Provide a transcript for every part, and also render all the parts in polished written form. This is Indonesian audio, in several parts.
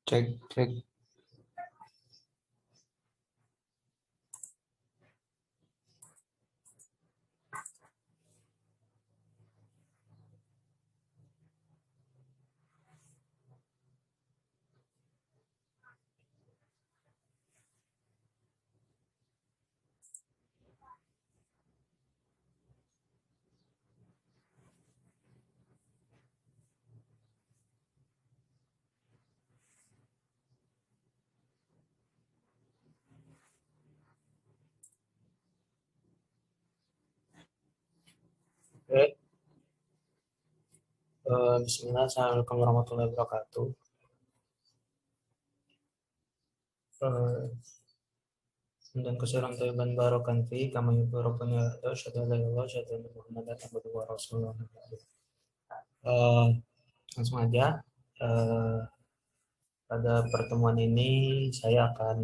Cek, cek. Oke. Bismillah, Assalamualaikum warahmatullahi wabarakatuh. Eh, dan keselamatan Thayyiban Barakan fi kama yubarokun ya arda syahadu an la ilaha illallah syahadu anna Muhammadan abduhu wa rasuluh. Eh, Langsung aja. Eh, Pada pertemuan ini saya akan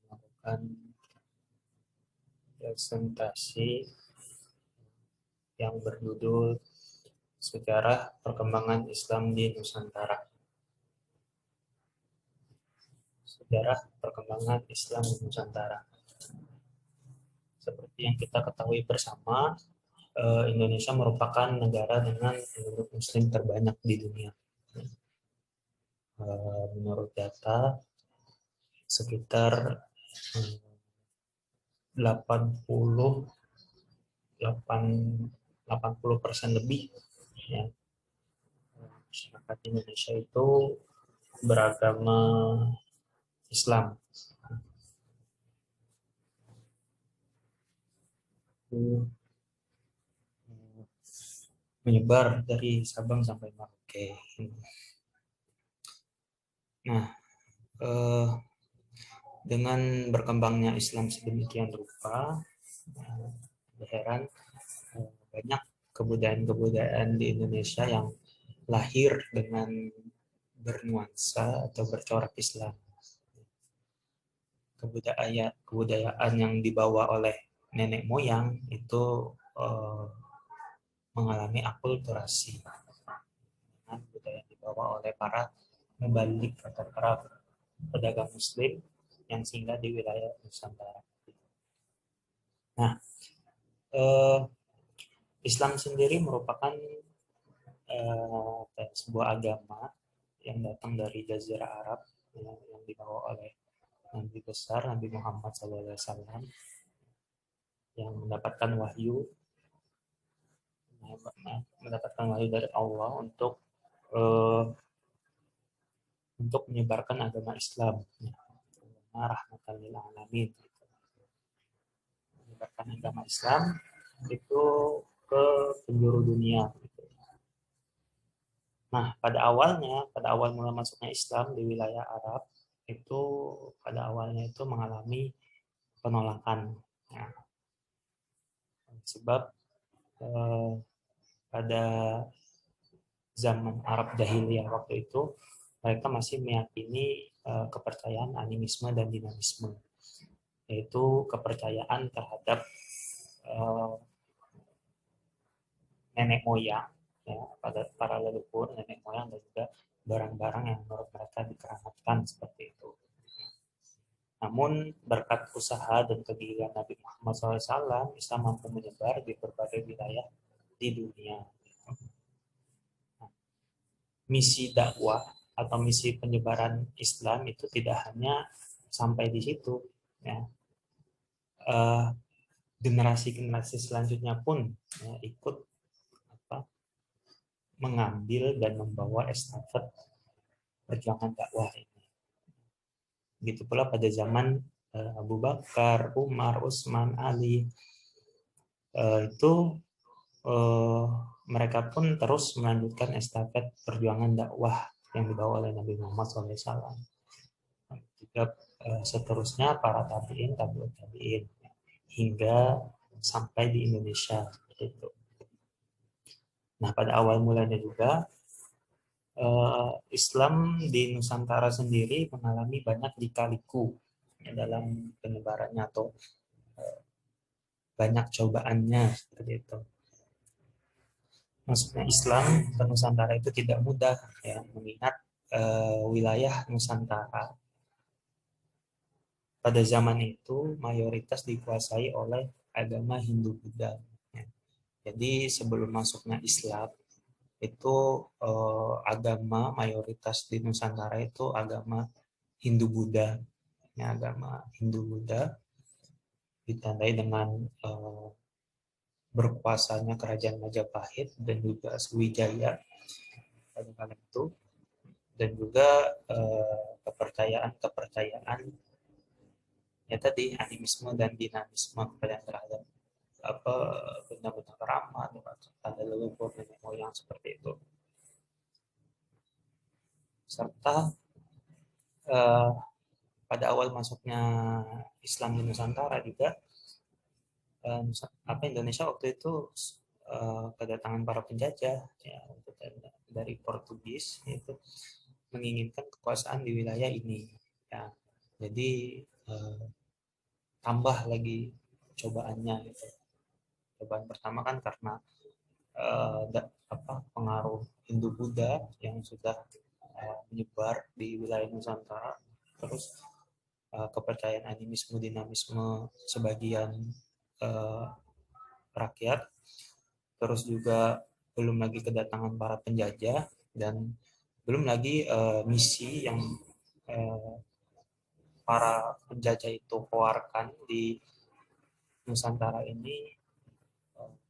melakukan presentasi yang berjudul Sejarah Perkembangan Islam di Nusantara. Sejarah Perkembangan Islam di Nusantara. Seperti yang kita ketahui bersama, Indonesia merupakan negara dengan penduduk Muslim terbanyak di dunia. Menurut data, sekitar 80% lebih ya, masyarakat Indonesia itu beragama Islam. Menyebar dari Sabang sampai Merauke. Nah, dengan berkembangnya Islam sedemikian rupa, heran banyak kebudayaan-kebudayaan di Indonesia yang lahir dengan bernuansa atau bercorak Islam. Kebudayaan yang dibawa oleh nenek moyang itu mengalami akulturasi. Budaya yang dibawa oleh para mubalik atau para pedagang Muslim yang singgah di wilayah Nusantara. Nah, Islam sendiri merupakan sebuah agama yang datang dari Jazirah Arab yang dibawa oleh Nabi besar Nabi Muhammad SAW yang mendapatkan wahyu dari Allah untuk menyebarkan agama Islam, rahmatan lil alamin. Menyebarkan agama Islam itu ke penjuru dunia. Nah, pada awal mula masuknya Islam di wilayah Arab itu pada awalnya itu mengalami penolakan. Ya. Sebab pada zaman Arab Jahiliyah waktu itu mereka masih meyakini kepercayaan animisme dan dinamisme, yaitu kepercayaan terhadap nenek moyang, ya, pada para leluhur, nenek moyang dan juga barang-barang yang menurut mereka dikeramatkan seperti itu. Namun berkat usaha dan kegigihan Nabi Muhammad SAW, Islam mampu menyebar di berbagai wilayah di dunia. Misi dakwah atau misi penyebaran Islam itu tidak hanya sampai di situ, ya. Generasi-generasi selanjutnya pun ya, ikut mengambil dan membawa estafet perjuangan dakwah ini. Begitu pula pada zaman Abu Bakar, Umar, Utsman, Ali, itu mereka pun terus melanjutkan estafet perjuangan dakwah yang dibawa oleh Nabi Muhammad SAW. Juga seterusnya para tabiin, tabiut tabiin hingga sampai di Indonesia seperti itu. Nah, pada awal mulanya juga Islam di Nusantara sendiri mengalami banyak lika-liku ya, dalam penyebarannya atau banyak cobaannya seperti itu. Masuknya Islam ke Nusantara itu tidak mudah ya, mengingat wilayah Nusantara pada zaman itu mayoritas dikuasai oleh agama Hindu-Buddha. Ya. Jadi sebelum masuknya Islam itu agama mayoritas di Nusantara itu agama Hindu-Buddha. Ya, agama Hindu-Buddha ditandai dengan berkuasanya kerajaan Majapahit dan juga Sriwijaya pada kala itu, dan juga kepercayaan ya tadi animisme dan dinamisme kepercayaan terhadap apa benda-benda keramat, tanda leluhur nenek moyang seperti itu, serta eh, pada awal masuknya Islam di Nusantara juga Indonesia waktu itu kedatangan para penjajah ya, dari Portugis itu menginginkan kekuasaan di wilayah ini ya. Jadi tambah lagi cobaannya gitu. Cobaan pertama kan karena pengaruh Hindu Buddha yang sudah menyebar di wilayah Nusantara, terus kepercayaan animisme dinamisme sebagian rakyat, terus juga belum lagi kedatangan para penjajah, dan belum lagi misi yang para penjajah itu keluarkan di Nusantara ini,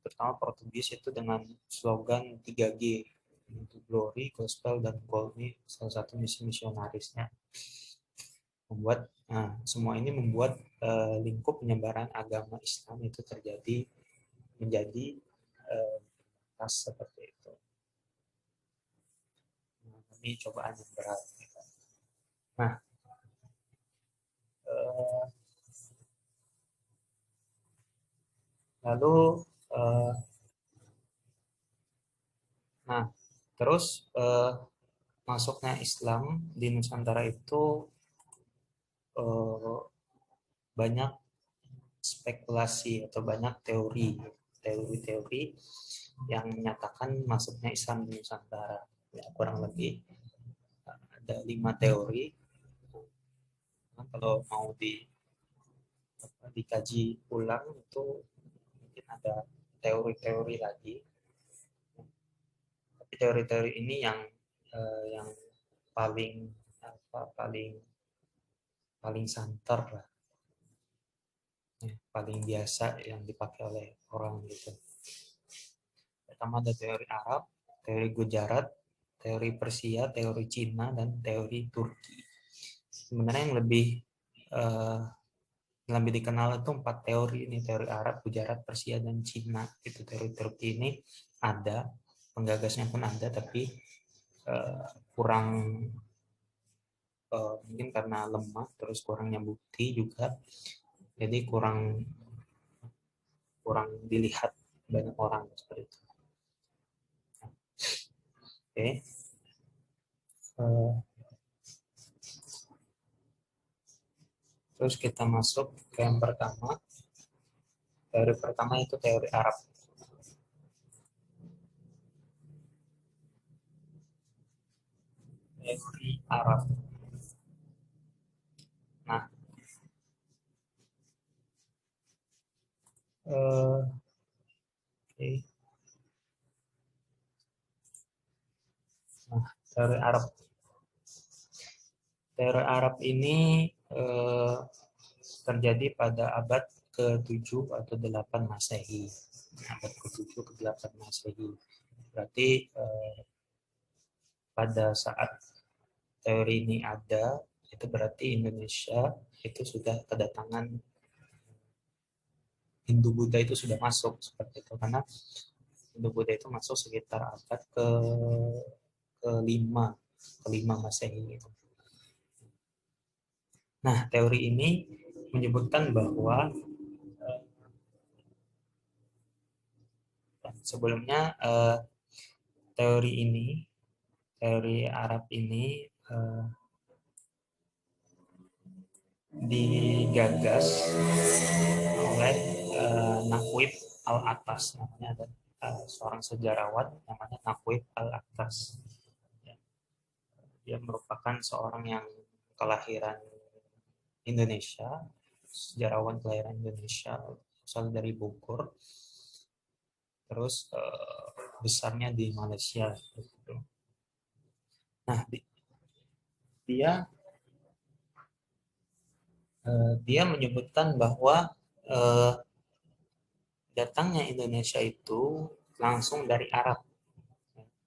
terutama Portugis, itu dengan slogan 3G, itu Glory, Gospel, dan Gold. Ini salah satu misi misionarisnya. Semua ini membuat lingkup penyebaran agama Islam itu menjadi tas seperti itu. Ini cobaan yang berat. Nah, lalu terus masuknya Islam di Nusantara itu banyak spekulasi atau banyak teori-teori yang menyatakan masuknya Islam di Nusantara. Ya, kurang lebih ada 5 teori. Nah, kalau mau dikaji ulang itu mungkin ada teori-teori lagi. Tapi teori-teori ini yang paling paling santer lah, ya, paling biasa yang dipakai oleh orang gitu. Pertama ada teori Arab, teori Gujarat, teori Persia, teori Cina, dan teori Turki. Sebenarnya yang lebih dikenal itu 4 teori ini, teori Arab, Gujarat, Persia, dan Cina. Itu teori Turki ini ada, penggagasnya pun ada, tapi kurang mungkin karena lemah, terus kurangnya bukti juga, jadi kurang dilihat banyak orang seperti itu. Oke. Terus kita masuk ke yang pertama. Teori pertama itu teori Arab. Teori Arab. Nah, okay. Nah, teori Arab. Teori Arab ini terjadi pada abad ke-7 atau 8 Masehi. Abad ke-7 ke 8 Masehi. Berarti pada saat teori ini ada, itu berarti Indonesia itu sudah kedatangan Hindu Buddha, itu sudah masuk seperti itu, karena Hindu Buddha itu masuk sekitar abad ke-5 Masehi. Nah, teori ini menyebutkan bahwa sebelumnya teori Arab ini digagas oleh Naqib al-Attas, namanya ada seorang sejarawan namanya Naqib al-Attas. Dia merupakan seorang yang kelahiran Indonesia, sejarawan kelahiran Indonesia, asal dari Bogor, terus besarnya di Malaysia. Gitu. Nah, dia dia menyebutkan bahwa datangnya Indonesia itu langsung dari Arab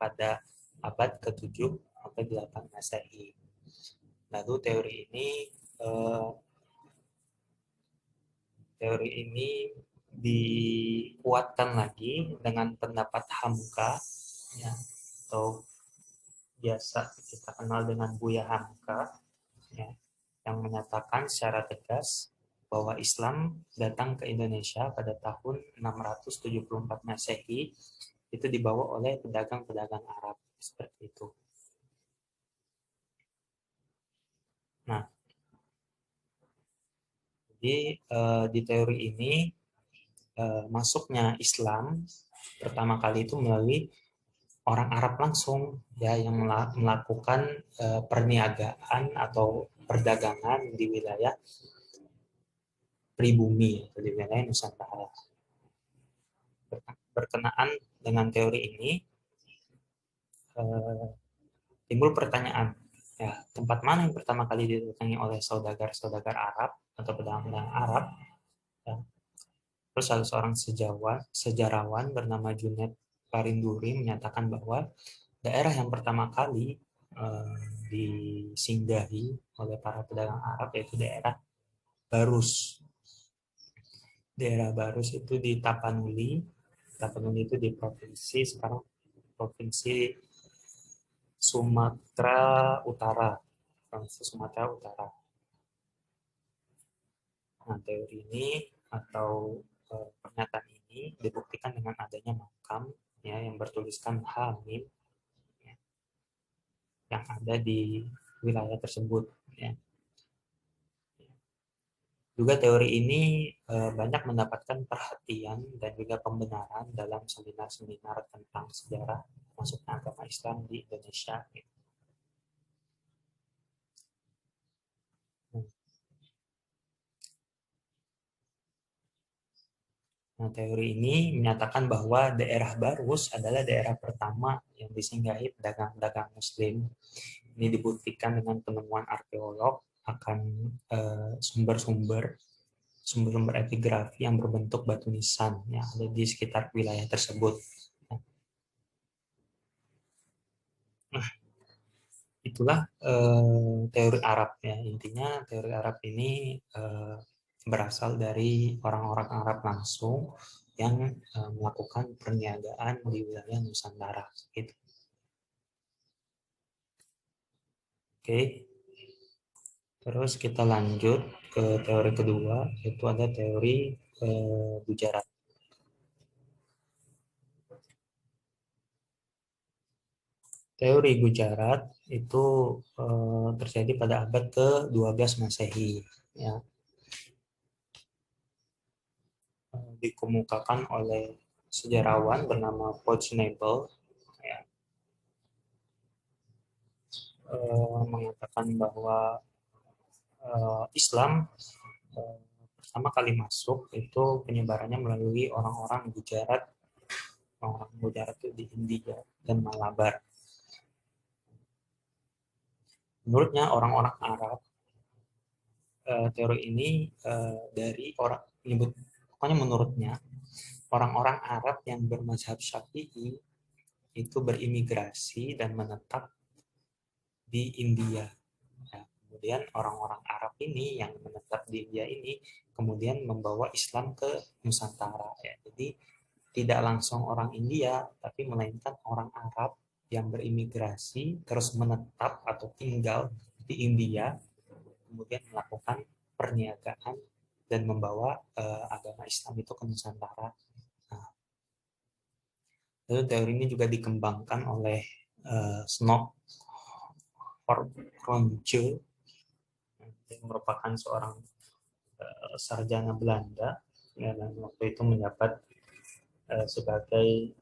pada abad ke-7 sampai 8 Masehi. Lalu eh, teori ini dikuatkan lagi dengan pendapat Hamka, ya, atau biasa kita kenal dengan Buya Hamka, ya, yang menyatakan secara tegas bahwa Islam datang ke Indonesia pada tahun 674 Masehi, itu dibawa oleh pedagang-pedagang Arab seperti itu. Nah, jadi di teori ini masuknya Islam pertama kali itu melalui orang Arab langsung, ya, yang melakukan perniagaan atau perdagangan di wilayah pribumi atau di wilayah Nusantara. Berkenaan dengan teori ini timbul pertanyaan, ya, tempat mana yang pertama kali didatangi oleh saudagar-saudagar Arab atau pedagang-pedagang Arab, ya. Terus salah seorang sejarawan bernama Junaid Parinduri menyatakan bahwa daerah yang pertama kali disinggahi oleh para pedagang Arab yaitu daerah Barus. Daerah Barus itu di Tapanuli. Tapanuli itu di provinsi Sumatera Utara. Provinsi Sumatera Utara. Nah, teori ini atau pernyataan ini dibuktikan dengan adanya makam, ya, yang bertuliskan Hamim, ya, yang ada di wilayah tersebut, ya. Juga teori ini banyak mendapatkan perhatian dan juga pembenaran dalam seminar-seminar tentang sejarah masuknya agama Islam di Indonesia. Gitu. Nah, teori ini menyatakan bahwa daerah Barus adalah daerah pertama yang disinggahi pedagang-pedagang Muslim. Ini dibuktikan dengan penemuan arkeolog akan sumber-sumber epigrafi yang berbentuk batu nisan yang ada di sekitar wilayah tersebut. Nah, itulah teori Arab, ya. Intinya teori Arab ini berasal dari orang-orang Arab langsung yang melakukan perniagaan di wilayah Nusantara. Gitu. Oke, terus kita lanjut ke teori kedua, yaitu ada teori Gujarat. Teori Gujarat itu terjadi pada abad ke-12 Masehi, ya. Dikemukakan oleh sejarawan bernama Pojnebel, ya, mengatakan bahwa Islam pertama kali masuk itu penyebarannya melalui orang-orang Gujarat. Orang Gujarat itu di India dan Malabar. Menurutnya orang-orang Arab, teori ini dari orang menyebut, pokoknya menurutnya orang-orang Arab yang bermazhab Syafi'i itu berimigrasi dan menetap di India. Nah, kemudian orang-orang Arab ini yang menetap di India ini kemudian membawa Islam ke Nusantara, ya. Jadi tidak langsung orang India, tapi melainkan orang Arab yang berimigrasi terus menetap atau tinggal di India, kemudian melakukan perniagaan dan membawa agama Islam itu ke Nusantara. Nah, lalu teori ini juga dikembangkan oleh Snop Hornje, yang merupakan seorang sarjana Belanda, ya, dan waktu itu menjabat sebagai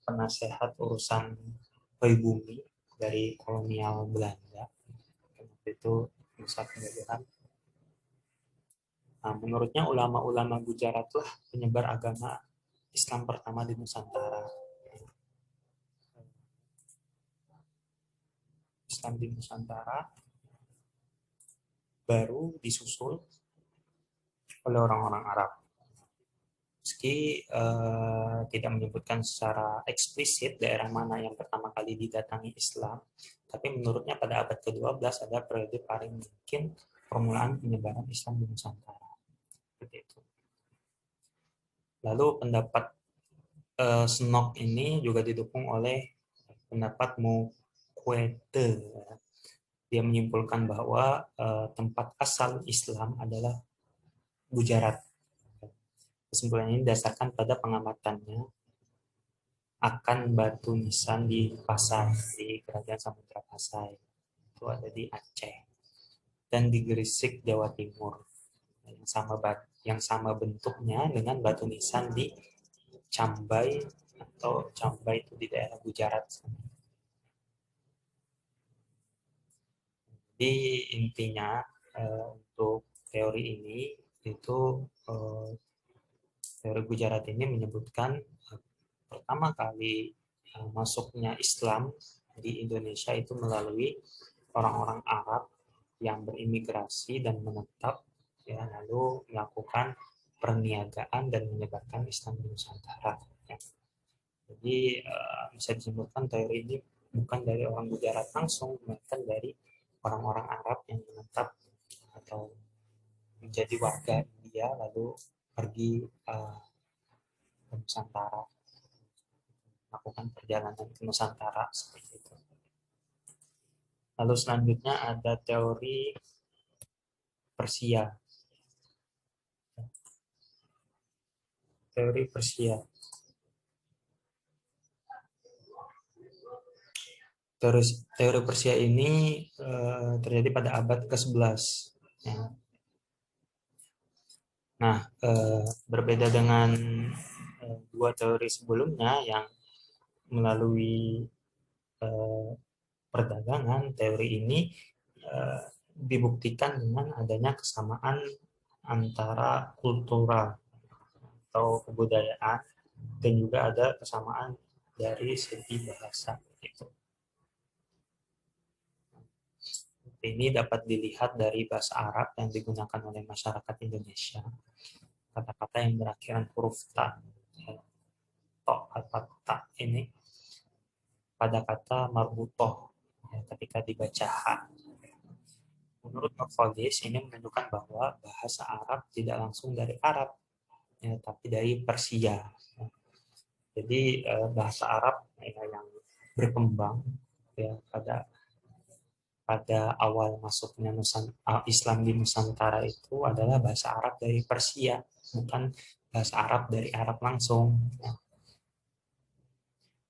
penasehat urusan pribumi dari kolonial Belanda. Itu pusat penjajahan. Nah, menurutnya ulama-ulama Gujarat lah penyebar agama Islam pertama di Nusantara. Islam di Nusantara baru disusul oleh orang-orang Arab. Meski tidak menyebutkan secara eksplisit daerah mana yang pertama kali didatangi Islam, tapi menurutnya pada abad ke-12 ada periode paling mungkin permulaan penyebaran Islam di Nusantara. Seperti itu. Lalu pendapat Snok ini juga didukung oleh pendapat Mukwege. Dia menyimpulkan bahwa tempat asal Islam adalah Gujarat. Kesimpulan ini didasarkan pada pengamatannya akan batu nisan di Pasai, di Kerajaan Samudra Pasai. Itu ada di Aceh. Dan di Gresik, Jawa Timur. Yang sama bentuknya dengan batu nisan di Cambai, atau Cambai itu di daerah Gujarat. Jadi intinya untuk teori ini itu teori Gujarat ini menyebutkan pertama kali masuknya Islam di Indonesia itu melalui orang-orang Arab yang berimigrasi dan menetap, ya, lalu melakukan perniagaan dan menyebarkan Islam di Nusantara. Ya. Jadi bisa disebutkan teori ini bukan dari orang Gujarat langsung, melainkan dari orang-orang Arab yang menetap atau menjadi warga India lalu pergi ke Nusantara, melakukan perjalanan ke Nusantara seperti itu. Lalu selanjutnya ada teori Persia. Teori Persia. Teori Persia ini terjadi pada abad ke-11. Ya. Nah, berbeda dengan dua teori sebelumnya yang melalui perdagangan, teori ini dibuktikan dengan adanya kesamaan antara kultural atau kebudayaan dan juga ada kesamaan dari segi bahasa. Gitu. Ini dapat dilihat dari bahasa Arab yang digunakan oleh masyarakat Indonesia. Kata-kata yang berakhiran huruf ta, to atau ta ini pada kata marbutoh ya, ketika dibaca ha. Menurut Nurfagis ini menunjukkan bahwa bahasa Arab tidak langsung dari Arab, ya, tapi dari Persia. Jadi bahasa Arab ya, yang berkembang ya, pada awal masuknya Islam di Nusantara itu adalah bahasa Arab dari Persia, bukan bahasa Arab dari Arab langsung.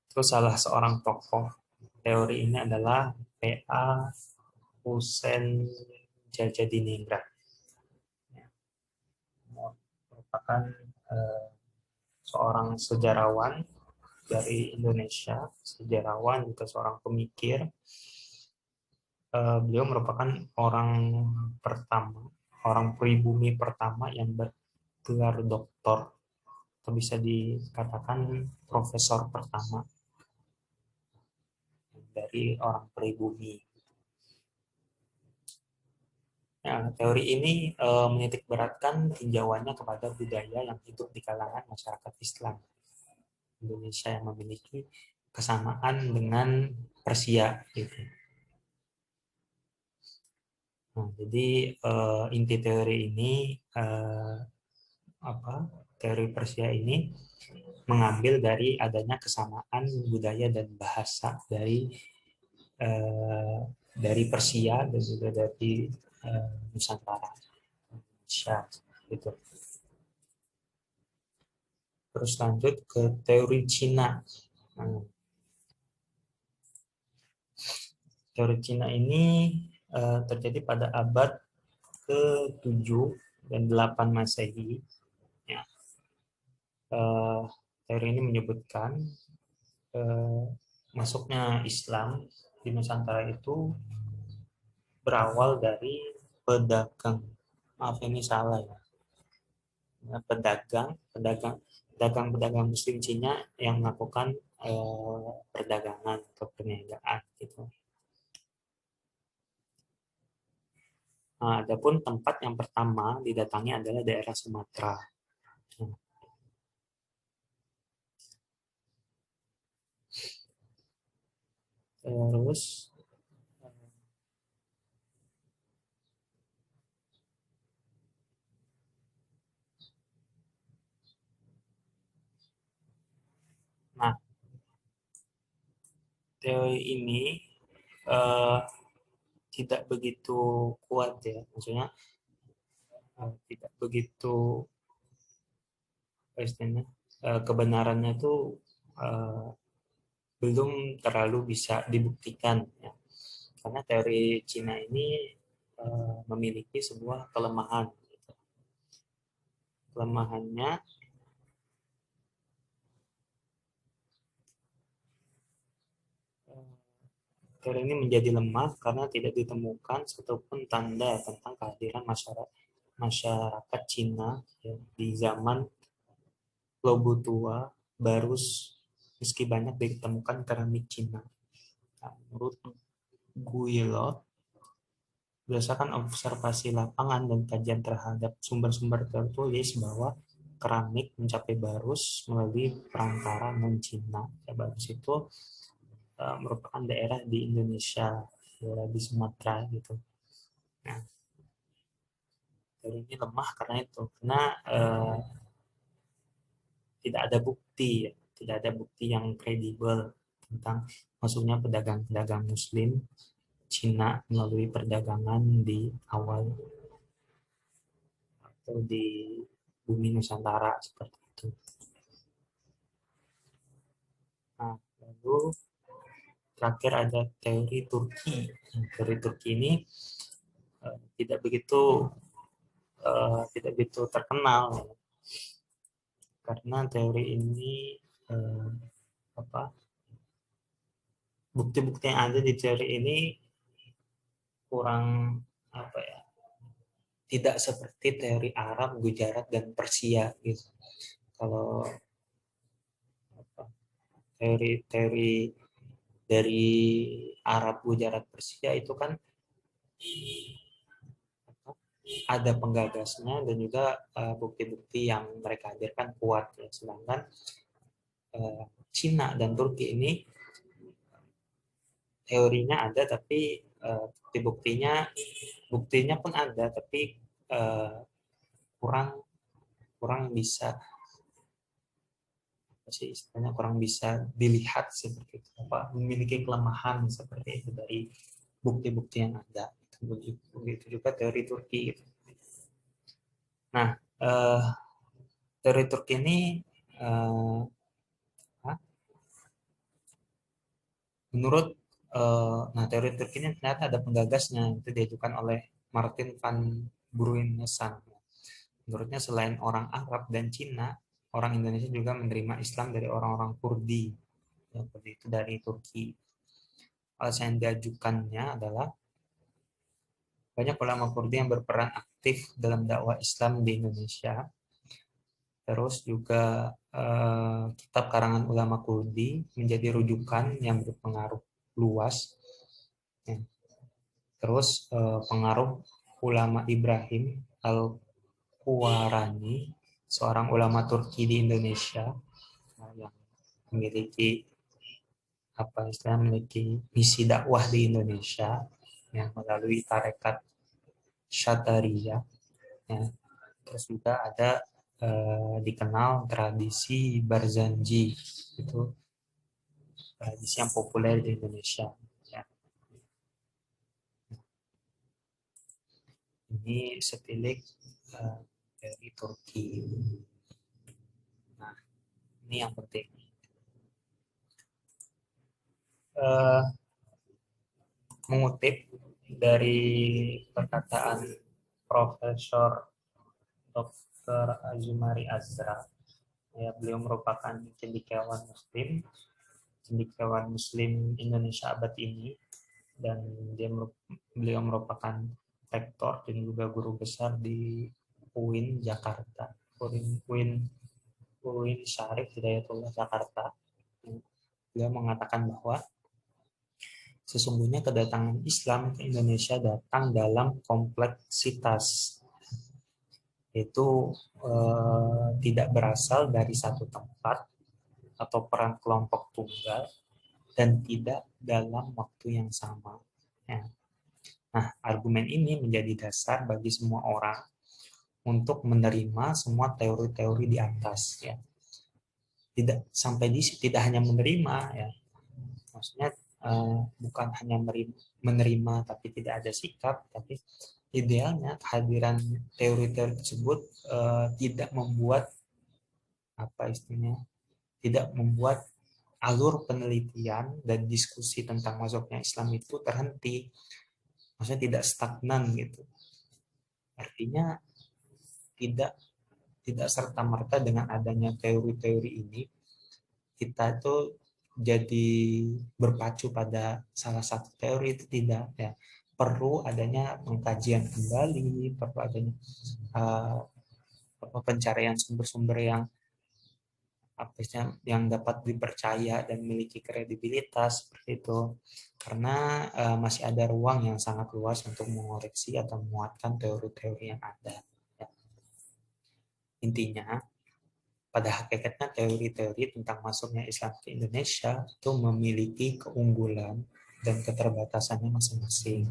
Terus salah seorang tokoh teori ini adalah P.A. Husein Djajadiningrat. Merupakan seorang sejarawan dari Indonesia, sejarawan juga seorang pemikir. Beliau merupakan orang pertama, orang pribumi pertama yang bergelar doktor, atau bisa dikatakan profesor pertama dari orang pribumi. Nah, teori ini menitik beratkan tinjauannya kepada budaya yang hidup di kalangan masyarakat Islam Indonesia yang memiliki kesamaan dengan Persia. Gitu. Nah, jadi inti teori ini teori Persia ini mengambil dari adanya kesamaan budaya dan bahasa dari Persia dan juga dari Nusantara Indonesia gitu. Terus lanjut ke teori Cina. Nah, teori Cina ini terjadi pada abad ke-7 dan 8 Masehi. Ya. Teori ini menyebutkan masuknya Islam di Nusantara itu berawal dari pedagang. Maaf ini salah ya. Pedagang Muslim Cina yang melakukan perdagangan atau perniagaan gitu. Nah, adapun tempat yang pertama didatangi adalah daerah Sumatera. Terus nah, teori ini eh, tidak begitu kuat ya, maksudnya tidak begitu istilahnya kebenarannya itu eh, belum terlalu bisa dibuktikan ya. Karena teori Cina ini memiliki sebuah kelemahan. Kelemahannya teori ini menjadi lemah karena tidak ditemukan satupun tanda tentang kehadiran masyarakat Cina ya, di zaman Lobu Tua, Barus, meski banyak ditemukan keramik Cina. Nah, menurut Guilot, berdasarkan observasi lapangan dan kajian terhadap sumber-sumber tertulis bahwa keramik mencapai Barus melalui perantara non-Cina. Ya, Barus itu merupakan daerah di Indonesia, daerah di Sumatera gitu. Nah, teori ini lemah karena itu, karena tidak ada bukti, ya. Tidak ada bukti yang kredibel tentang masuknya pedagang-pedagang Muslim Cina melalui perdagangan di awal atau di bumi Nusantara seperti itu. Nah, lalu terakhir ada teori Turki. Teori Turki ini tidak begitu terkenal karena teori ini eh, apa bukti-bukti yang ada di teori ini kurang apa ya tidak seperti teori Arab, Gujarat dan Persia gitu. Kalau apa, teori-teori dari Arab, Gujarat, Persia itu kan ada penggagasnya dan juga bukti-bukti yang mereka hadirkan kuat ya. Sedangkan Cina dan Turki ini teorinya ada tapi buktinya pun ada tapi kurang kurang bisa sih istilahnya kurang bisa dilihat seperti itu apa memiliki kelemahan seperti itu dari bukti-bukti yang ada. Begitu juga teori Turki gitu. Nah, eh, teori Turki ini eh, menurut nah teori Turki ini ternyata ada penggagasnya itu diajukan oleh Martin van Bruinesan. Menurutnya selain orang Arab dan Cina, orang Indonesia juga menerima Islam dari orang-orang Kurdi, ya, itu dari Turki. Alasan yang diajukannya adalah banyak ulama Kurdi yang berperan aktif dalam dakwah Islam di Indonesia. Terus juga kitab karangan ulama Kurdi menjadi rujukan yang berpengaruh luas. Ya. Terus pengaruh ulama Ibrahim Al-Kuwarani, seorang ulama Turki di Indonesia yang memiliki memiliki misi dakwah di Indonesia yang melalui tarekat Syataria. Ya. Terus juga ada dikenal tradisi Barzanji, itu tradisi yang populer di Indonesia. Ya. Ini setilik dari Turki. Nah, ini yang penting. Uh, Mengutip dari perkataan Profesor Dr. Azumari Azra, ya, beliau merupakan cendekiawan Muslim Indonesia abad ini. dan beliau merupakan rektor dan juga guru besar di UIN Jakarta, UIN Syarif Hidayatullah Jakarta. Beliau mengatakan bahwa sesungguhnya kedatangan Islam ke Indonesia datang dalam kompleksitas, itu tidak berasal dari satu tempat atau peran kelompok tunggal dan tidak dalam waktu yang sama. Ya. Nah, argumen ini menjadi dasar bagi semua orang untuk menerima semua teori-teori di atas. Ya. Tidak sampai di situ, tidak hanya menerima, ya. Maksudnya bukan hanya menerima tapi tidak ada sikap, tapi idealnya kehadiran teori-teori tersebut tidak membuat apa istilahnya, tidak membuat alur penelitian dan diskusi tentang masuknya Islam itu terhenti, maksudnya tidak stagnan gitu. Artinya tidak tidak serta merta dengan adanya teori-teori ini kita itu jadi berpacu pada salah satu teori, itu tidak, ya. Perlu adanya pengkajian kembali, perlu adanya uh, pencarian sumber-sumber yang yang dapat dipercaya dan memiliki kredibilitas seperti itu, karena masih ada ruang yang sangat luas untuk mengoreksi atau menguatkan teori-teori yang ada. Ya. Intinya, pada hakikatnya teori-teori tentang masuknya Islam ke Indonesia itu memiliki keunggulan dan keterbatasannya masing-masing.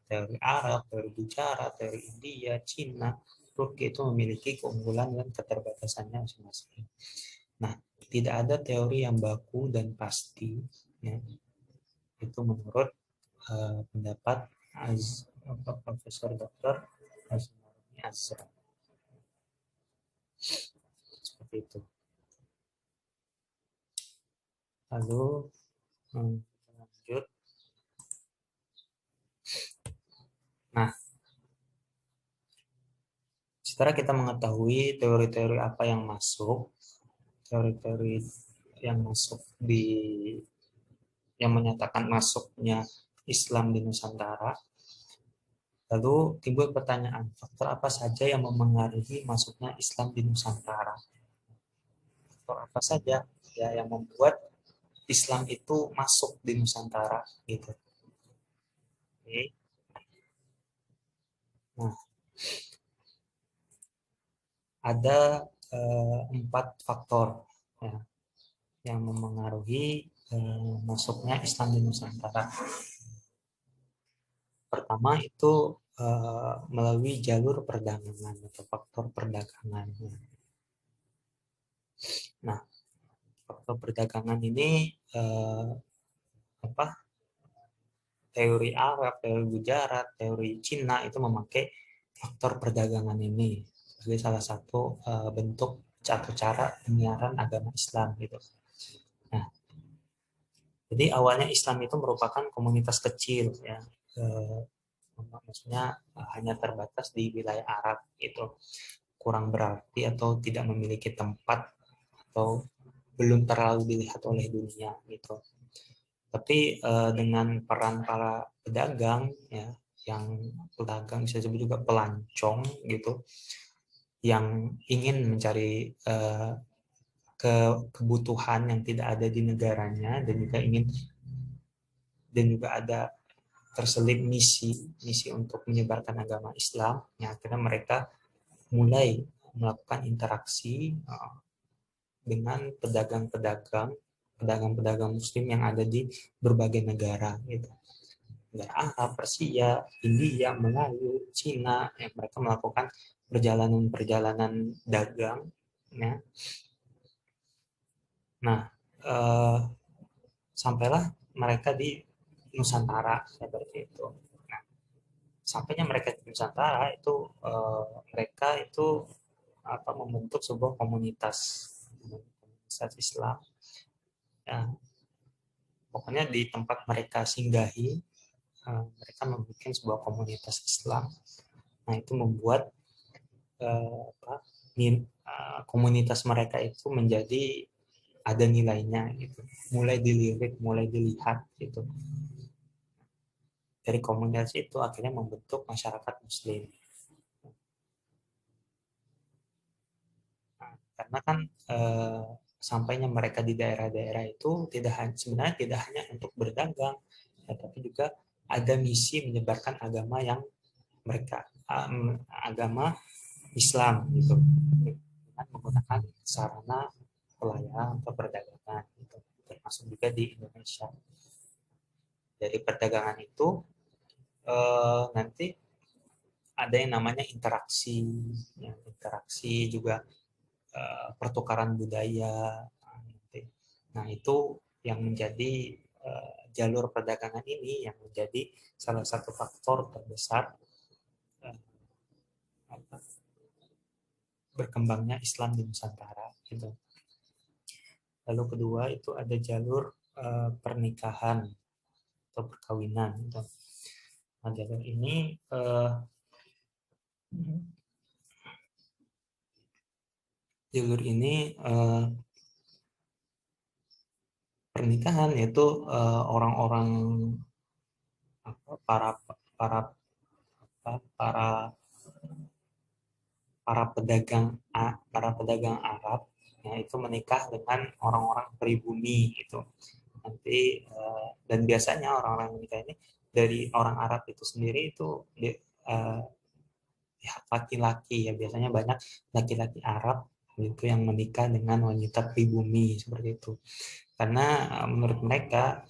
Teori Arab, teori Gujarat, teori India, Cina, Turki itu memiliki keunggulan dan keterbatasannya masing-masing. Nah, tidak ada teori yang baku dan pasti, ya. Itu menurut pendapat Profesor Dr. Azmaroni Azra. Seperti itu. Lalu lanjut. Nah, setelah kita mengetahui teori-teori apa yang masuk, teori-teori yang masuk yang menyatakan masuknya Islam di Nusantara, lalu timbul pertanyaan, faktor apa saja yang memengaruhi masuknya Islam di Nusantara? Faktor apa saja ya yang membuat Islam itu masuk di Nusantara gitu. Oke. Nah, ada 4 faktor, ya, yang memengaruhi masuknya Islam di Nusantara. Pertama itu melalui jalur perdagangan atau faktor perdagangan. Nah, faktor perdagangan ini teori Arab, teori Gujarat, teori Cina itu memakai faktor perdagangan ini sebagai salah satu bentuk atau cara penyiaran agama Islam gitu. Nah, jadi awalnya Islam itu merupakan komunitas kecil, ya, maksudnya hanya terbatas di wilayah Arab gitu, kurang berarti atau tidak memiliki tempat atau belum terlalu dilihat oleh dunia gitu. Tapi dengan peran para pedagang, ya, yang pedagang bisa disebut juga pelancong gitu, yang ingin mencari kebutuhan yang tidak ada di negaranya dan juga ada terselip misi untuk menyebarkan agama Islam, yang akhirnya mereka mulai melakukan interaksi dengan pedagang-pedagang Muslim yang ada di berbagai negara gitu. Negara Arab, Persia, India, Melayu, Cina, yang mereka melakukan perjalanan-perjalanan dagang, ya. Nah, sampailah mereka di Nusantara seperti itu. Nah, sampainya mereka di Nusantara itu mereka itu membentuk sebuah komunitas Islam. Ya, pokoknya di tempat mereka singgahi, mereka membuat sebuah komunitas Islam. Nah, itu membuat komunitas mereka itu menjadi ada nilainya gitu, mulai dilirik, mulai dilihat gitu. dari komunitas itu akhirnya membentuk masyarakat Muslim. Nah, karena kan sampainya mereka di daerah-daerah itu sebenarnya tidak hanya untuk berdagang, ya, tapi juga ada misi menyebarkan agama yang mereka agama Islam gitu, dengan menggunakan sarana pelayaran atau perdagangan gitu, termasuk juga di Indonesia. Dari perdagangan itu nanti ada yang namanya interaksi, ya, interaksi juga pertukaran budaya. Nah, itu yang menjadi jalur perdagangan ini yang menjadi salah satu faktor terbesar berkembangnya Islam di Nusantara. Gitu. Lalu kedua itu ada jalur pernikahan atau perkawinan. Gitu. Nah, jalur ini pernikahan yaitu orang-orang para para para para pedagang Arab ya, itu menikah dengan orang-orang pribumi itu nanti dan biasanya orang-orang menikah ini dari orang Arab itu sendiri itu laki-laki ya, biasanya banyak laki-laki Arab itu yang menikah dengan wanita pribumi seperti itu karena menurut mereka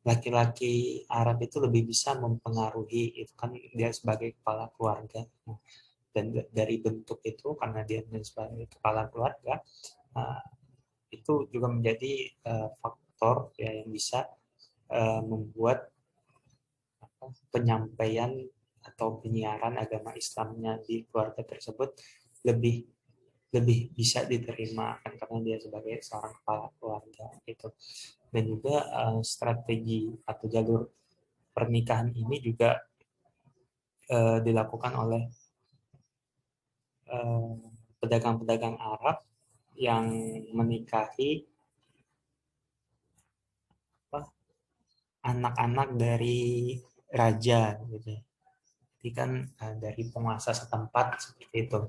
laki-laki Arab itu lebih bisa mempengaruhi, itu kan dia sebagai kepala keluarga. Dan dari bentuk itu karena dia sebagai kepala keluarga itu juga menjadi faktor ya yang bisa membuat penyampaian atau penyiaran agama Islamnya di keluarga tersebut lebih lebih bisa diterima kan karena dia sebagai seorang kepala keluarga itu. Dan juga strategi atau jalur pernikahan ini juga dilakukan oleh pedagang-pedagang Arab yang menikahi anak-anak dari raja gitu. Jadi kan dari penguasa setempat seperti itu.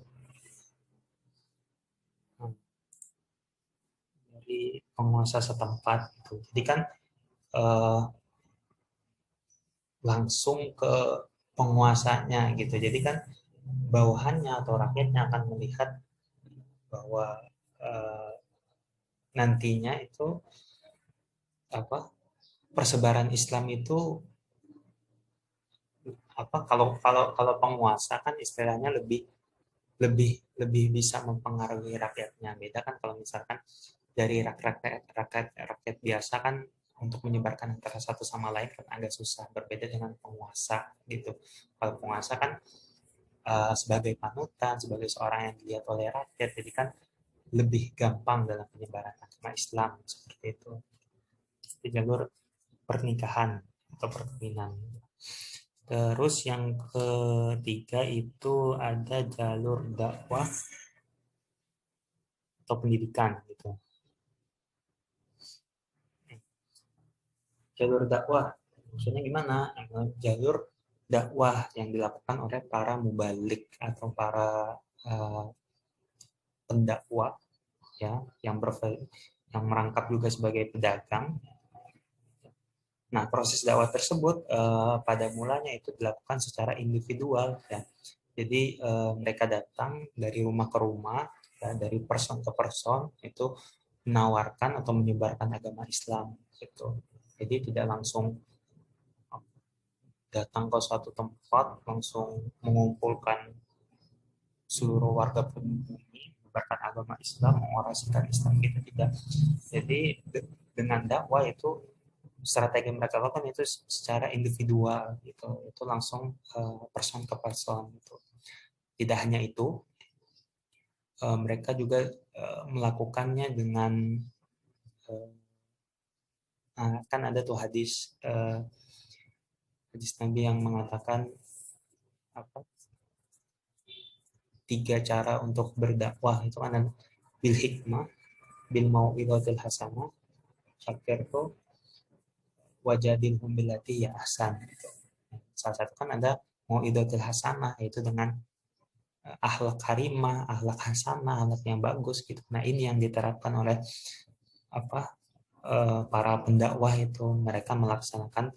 Dari penguasa setempat itu. Jadi kan uh, langsung ke penguasanya gitu. Jadi kan bawahannya atau rakyatnya akan melihat bahwa uh, nantinya itu apa persebaran Islam itu apa kalau penguasa kan istilahnya lebih lebih lebih bisa mempengaruhi rakyatnya. Beda kan kalau misalkan dari rakyat biasa kan untuk menyebarkan antara satu sama lain kan agak susah, berbeda dengan penguasa gitu. Kalau penguasa kan sebagai panutan, sebagai seorang yang dilihat oleh rakyat, jadi kan lebih gampang dalam penyebaran agama Islam seperti itu. Itu jalur pernikahan atau perkawinan. Terus yang ketiga itu ada jalur dakwah atau pendidikan gitu. Jalur dakwah maksudnya gimana? Jalur dakwah yang dilakukan oleh para mubalik atau para uh, pendakwah ya yang merangkap juga sebagai pedagang. Nah, proses dakwah tersebut pada mulanya itu dilakukan secara individual ya. Jadi mereka datang dari rumah ke rumah, ya, dari person ke person itu menawarkan atau menyebarkan agama Islam gitu. Jadi tidak langsung datang ke suatu tempat langsung mengumpulkan seluruh warga bumi menyebarkan agama Islam, mengorasikan Islam gitu tidak. Jadi dengan dakwah itu strategi mereka lakukan itu secara individual gitu, itu langsung person ke person gitu. Tidak hanya itu, mereka juga melakukannya dengan kan ada tuh hadis Nabi yang mengatakan apa 3 cara untuk berdakwah itu kan bil hikmah, bil mau'izatil hasanah, syakir tuh wajadilhum billati ya ahsan. Gitu. Salah satu kan ada mau'idatul hasanah, yaitu dengan akhlak karimah, akhlak hasanah, akhlak yang bagus gitu. Nah, ini yang diterapkan oleh para pendakwah itu. Mereka melaksanakan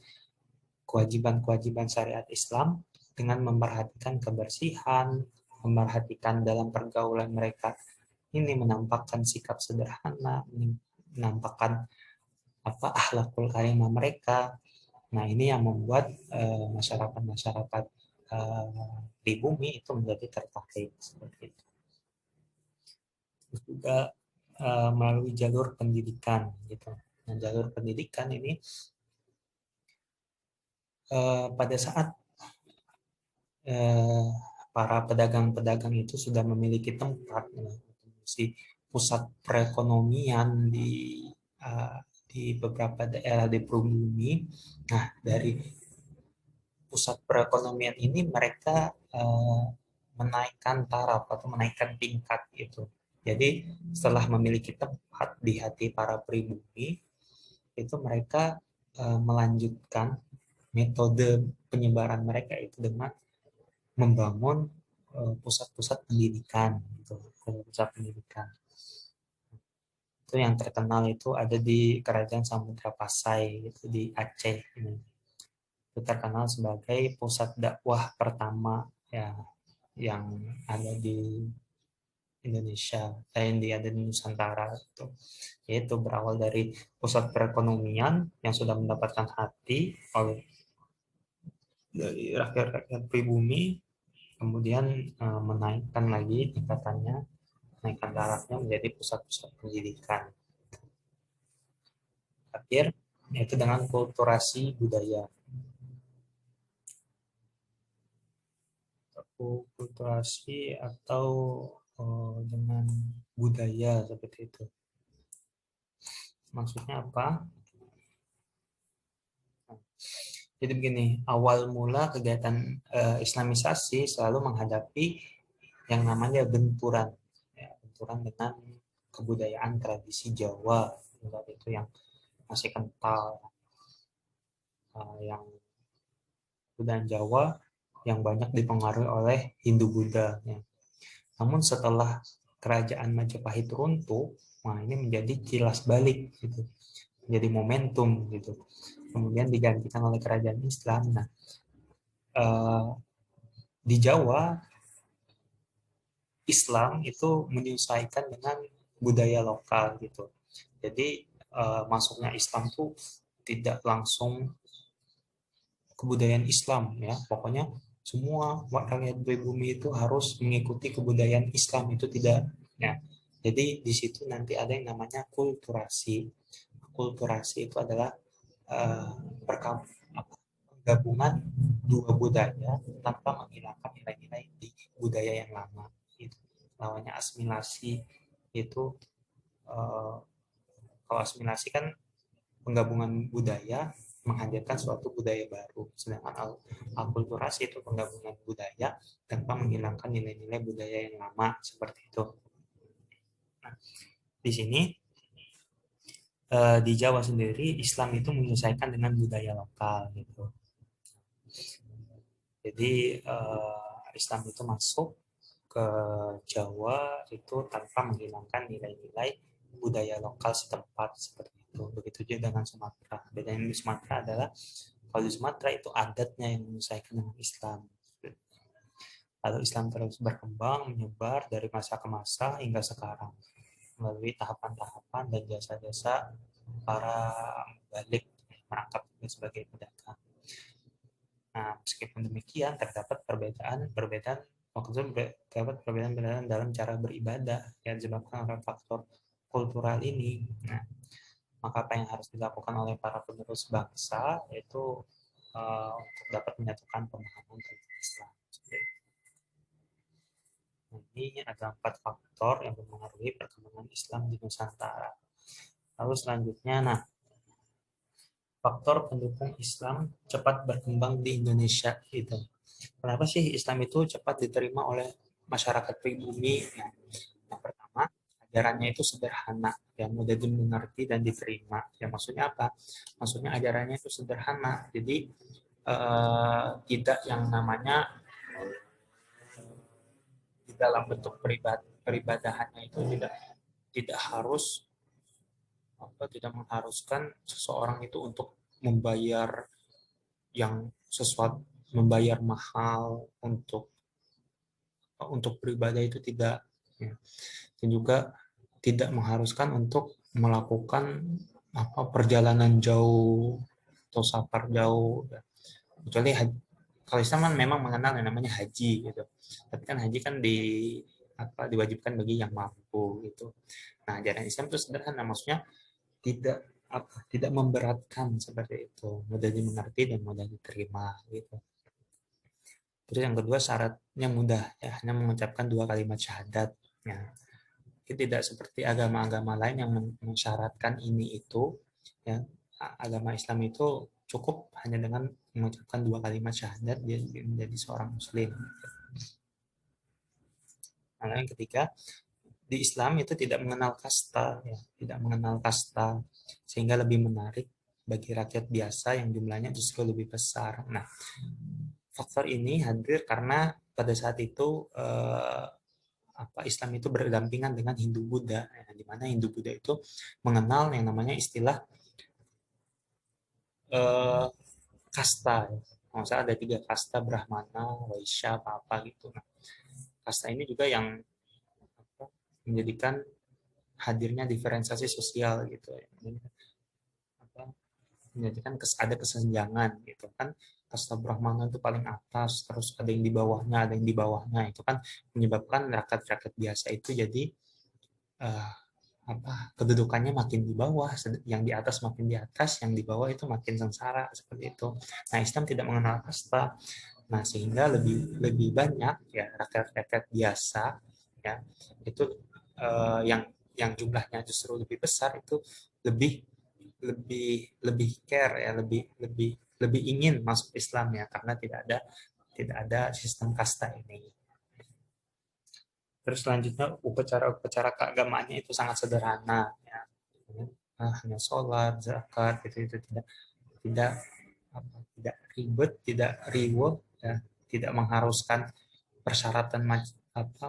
kewajiban-kewajiban syariat Islam dengan memperhatikan kebersihan, memperhatikan dalam pergaulan mereka. Ini menampakkan sikap sederhana, menampakkan akhlakul karimah mereka. Nah, ini yang membuat masyarakat-masyarakat di bumi itu menjadi tertarik seperti itu. Terus juga melalui jalur pendidikan gitu. Nah, jalur pendidikan ini pada saat para pedagang-pedagang itu sudah memiliki tempat, si pusat perekonomian di beberapa daerah di bumi. Nah, dari pusat perekonomian ini mereka menaikkan taraf atau menaikkan tingkat gitu. Jadi setelah memiliki tempat di hati para pribumi, itu mereka melanjutkan metode penyebaran mereka itu dengan membangun pusat-pusat pendidikan gitu, pusat pendidikan. Itu yang terkenal itu ada di Kerajaan Samudra Pasai itu di Aceh ini. Itu terkenal sebagai pusat dakwah pertama ya yang ada di Indonesia, yang ada di Nusantara itu. Yaitu berawal dari pusat perekonomian yang sudah mendapatkan hati oleh dari rakyat-rakyat pribumi, kemudian menaikkan lagi tingkatannya, menaikkan tarafnya menjadi pusat-pusat pendidikan. Terakhir, yaitu dengan kulturasi budaya. Kulturasi atau dengan budaya seperti itu. Maksudnya apa? Jadi begini, awal mula kegiatan Islamisasi selalu menghadapi yang namanya benturan, ya, benturan dengan kebudayaan tradisi Jawa, itu yang masih kental, yang budaya Jawa yang banyak dipengaruhi oleh Hindu-Buddha. Ya. Namun setelah kerajaan Majapahit runtuh, nah ini menjadi kilas balik, gitu, menjadi momentum, gitu. Kemudian digantikan oleh kerajaan Islam. Nah, di Jawa Islam itu menyesuaikan dengan budaya lokal, gitu. Jadi masuknya Islam tuh tidak langsung kebudayaan Islam ya, pokoknya semua rakyat pribumi itu harus mengikuti kebudayaan Islam, itu tidak ya. Jadi di situ nanti ada yang namanya kulturasi. Kulturasi itu adalah uh, gabungan dua budaya tanpa menghilangkan nilai-nilai di budaya yang lama. Itu namanya asimilasi. Itu kalau asimilasi kan penggabungan budaya menghadirkan suatu budaya baru. Sedangkan akulturasi itu penggabungan budaya tanpa menghilangkan nilai-nilai budaya yang lama, seperti itu. Nah, di sini di Jawa sendiri Islam itu menyesuaikan dengan budaya lokal gitu. Jadi Islam itu masuk ke Jawa itu tanpa menghilangkan nilai-nilai budaya lokal setempat, seperti itu. Begitu juga dengan Sumatera. Bedanya di Sumatera adalah kalau di Sumatera itu adatnya yang menyesuaikan dengan Islam. Lalu Islam terus berkembang, menyebar dari masa ke masa hingga sekarang melalui tahapan-tahapan dan jasa-jasa para balik merangkap sebagai pedagang. Nah, meskipun demikian terdapat perbedaan waktu terdapat perbedaan dalam cara beribadah yang disebabkan oleh faktor kultural ini. Nah, maka apa yang harus dilakukan oleh para penerus bangsa yaitu untuk dapat menyatukan pemahaman tentang Islam. Nah, ini ada 4 faktor yang mempengaruhi perkembangan Islam di Nusantara. Lalu selanjutnya, nah, faktor pendukung Islam cepat berkembang di Indonesia itu. Kenapa sih Islam itu cepat diterima oleh masyarakat pribumi? Nah, yang pertama ajarannya itu sederhana, ya mudah dimengerti dan diterima. Ya maksudnya apa? Maksudnya ajarannya itu sederhana, jadi tidak yang namanya di dalam bentuk peribadahannya itu tidak harus tidak mengharuskan seseorang itu untuk membayar yang sesuatu, membayar mahal untuk beribadah itu tidak, ya. Dan juga tidak mengharuskan untuk melakukan perjalanan jauh atau safar jauh, ya. Kecuali kalau Islam kan memang mengenal yang namanya haji gitu, tapi kan haji kan diwajibkan bagi yang mampu gitu. Nah, ajaran Islam itu sederhana, maksudnya tidak memberatkan, seperti itu, mudah dimengerti dan mudah diterima gitu. Terus yang kedua, syaratnya mudah, ya, hanya mengucapkan 2 kalimat syahadat, ya. Tidak seperti agama-agama lain yang mensyaratkan ini itu, ya. Agama Islam itu cukup hanya dengan mengucapkan 2 kalimat syahadat dia menjadi seorang muslim. Nah, yang ketiga, di Islam itu tidak mengenal kasta, ya, tidak mengenal kasta, sehingga lebih menarik bagi rakyat biasa yang jumlahnya justru lebih besar. Nah, faktor ini hadir karena pada saat itu Islam itu berdampingan dengan Hindu Buddha, ya, di mana Hindu Buddha itu mengenal yang namanya istilah eh, kasta. Ya. Maksudnya ada 3 kasta, Brahmana, Waisya, apa gitu. Nah, kasta ini juga yang menjadikan hadirnya diferensiasi sosial gitu, ya. Menjadikan ada kesenjangan gitu kan. Kasta Brahmana itu paling atas, terus ada yang di bawahnya, ada yang di bawahnya, itu kan menyebabkan rakyat-rakyat biasa itu jadi uh, kedudukannya makin di bawah, yang di atas makin di atas, yang di bawah itu makin sengsara, seperti itu. Nah, Islam tidak mengenal kasta. Nah, sehingga lebih lebih banyak, ya, rakyat-rakyat biasa, ya, itu yang jumlahnya justru lebih besar, itu lebih lebih lebih care, ya, lebih lebih lebih ingin masuk Islam, ya, karena tidak ada sistem kasta ini. Terus selanjutnya, upacara-upacara keagamaannya itu sangat sederhana, ya. Hanya sholat, zakat, itu tidak tidak tidak ribet, tidak reward, ya, tidak mengharuskan persyaratan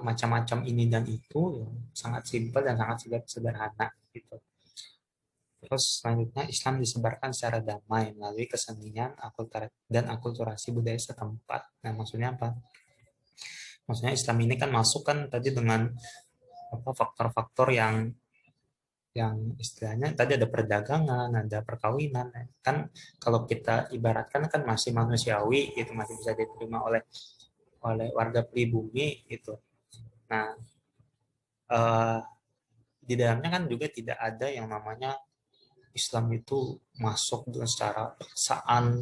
macam-macam ini dan itu, ya, sangat simpel dan sangat sederhana gitu. Terus selanjutnya, Islam disebarkan secara damai melalui kesenian dan akulturasi budaya setempat. Nah, maksudnya apa? Maksudnya Islam ini kan masuk kan tadi dengan faktor-faktor yang istilahnya tadi ada perdagangan, ada perkawinan. Kan kalau kita ibaratkan kan masih manusiawi itu, masih bisa diterima oleh oleh warga pribumi itu. Nah, eh, di dalamnya kan juga tidak ada yang namanya Islam itu masuk secara paksaan.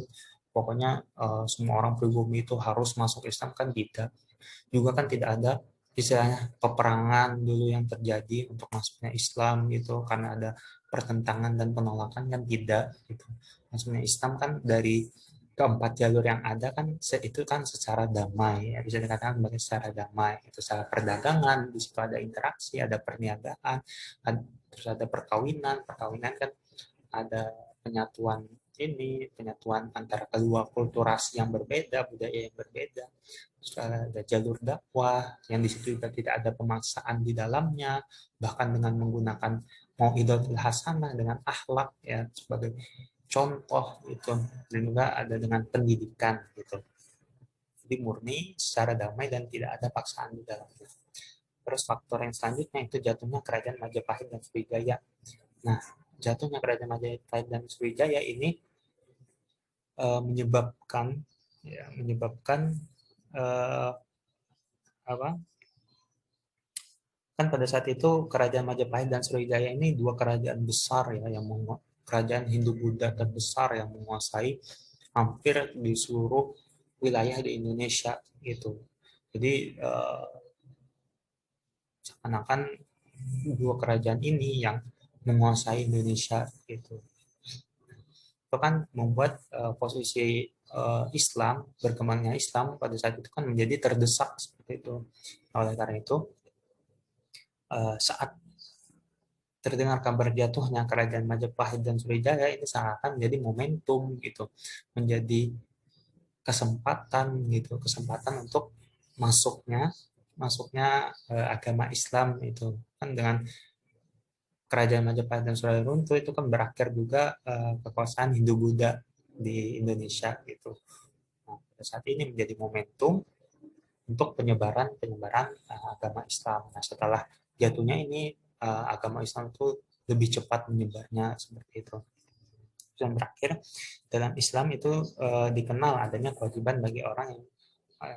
Pokoknya semua orang pribumi itu harus masuk Islam, kan tidak. Juga kan tidak ada istilahnya peperangan dulu yang terjadi untuk masuknya Islam gitu, karena ada pertentangan dan penolakan, kan tidak gitu. Maksudnya Islam kan dari keempat jalur yang ada kan itu kan secara damai, ya, bisa dikatakan sebagai secara damai, itu secara perdagangan, di situ ada interaksi, ada perniagaan, terus ada perkawinan kan ada penyatuan antara kedua kulturasi yang berbeda, budaya yang berbeda. Terus ada jalur dakwah yang di situ juga tidak ada pemaksaan di dalamnya, bahkan dengan menggunakan mau'izatul hasanah, dengan akhlak, ya, sebagai contoh itu, dan juga ada dengan pendidikan gitu. Jadi murni secara damai dan tidak ada paksaan di dalamnya. Terus faktor yang selanjutnya itu jatuhnya kerajaan Majapahit dan Sriwijaya. Nah, jatuhnya kerajaan Majapahit dan Sriwijaya ini menyebabkan, ya, uh, apa kan pada saat itu kerajaan Majapahit dan Sriwijaya ini 2 kerajaan besar, ya, kerajaan Hindu Buddha terbesar yang menguasai hampir di seluruh wilayah di Indonesia gitu. Jadi seakan-akan 2 kerajaan ini yang menguasai Indonesia gitu. Itu kan membuat posisi Islam, berkembangnya Islam pada saat itu kan menjadi terdesak, seperti itu. Oleh karena itu, saat terdengar kabar jatuhnya kerajaan Majapahit dan Sriwijaya ini seakan menjadi momentum gitu, menjadi kesempatan untuk masuknya masuknya agama Islam itu kan. Dengan kerajaan Majapahit dan Sriwijaya runtuh itu kan berakhir juga kekuasaan Hindu-Buddha di Indonesia gitu. Nah, pada saat ini menjadi momentum untuk penyebaran penyebaran agama Islam. Nah, setelah jatuhnya ini agama Islam itu lebih cepat menyebarnya seperti itu. Dan terakhir, dalam Islam itu dikenal adanya kewajiban bagi orang yang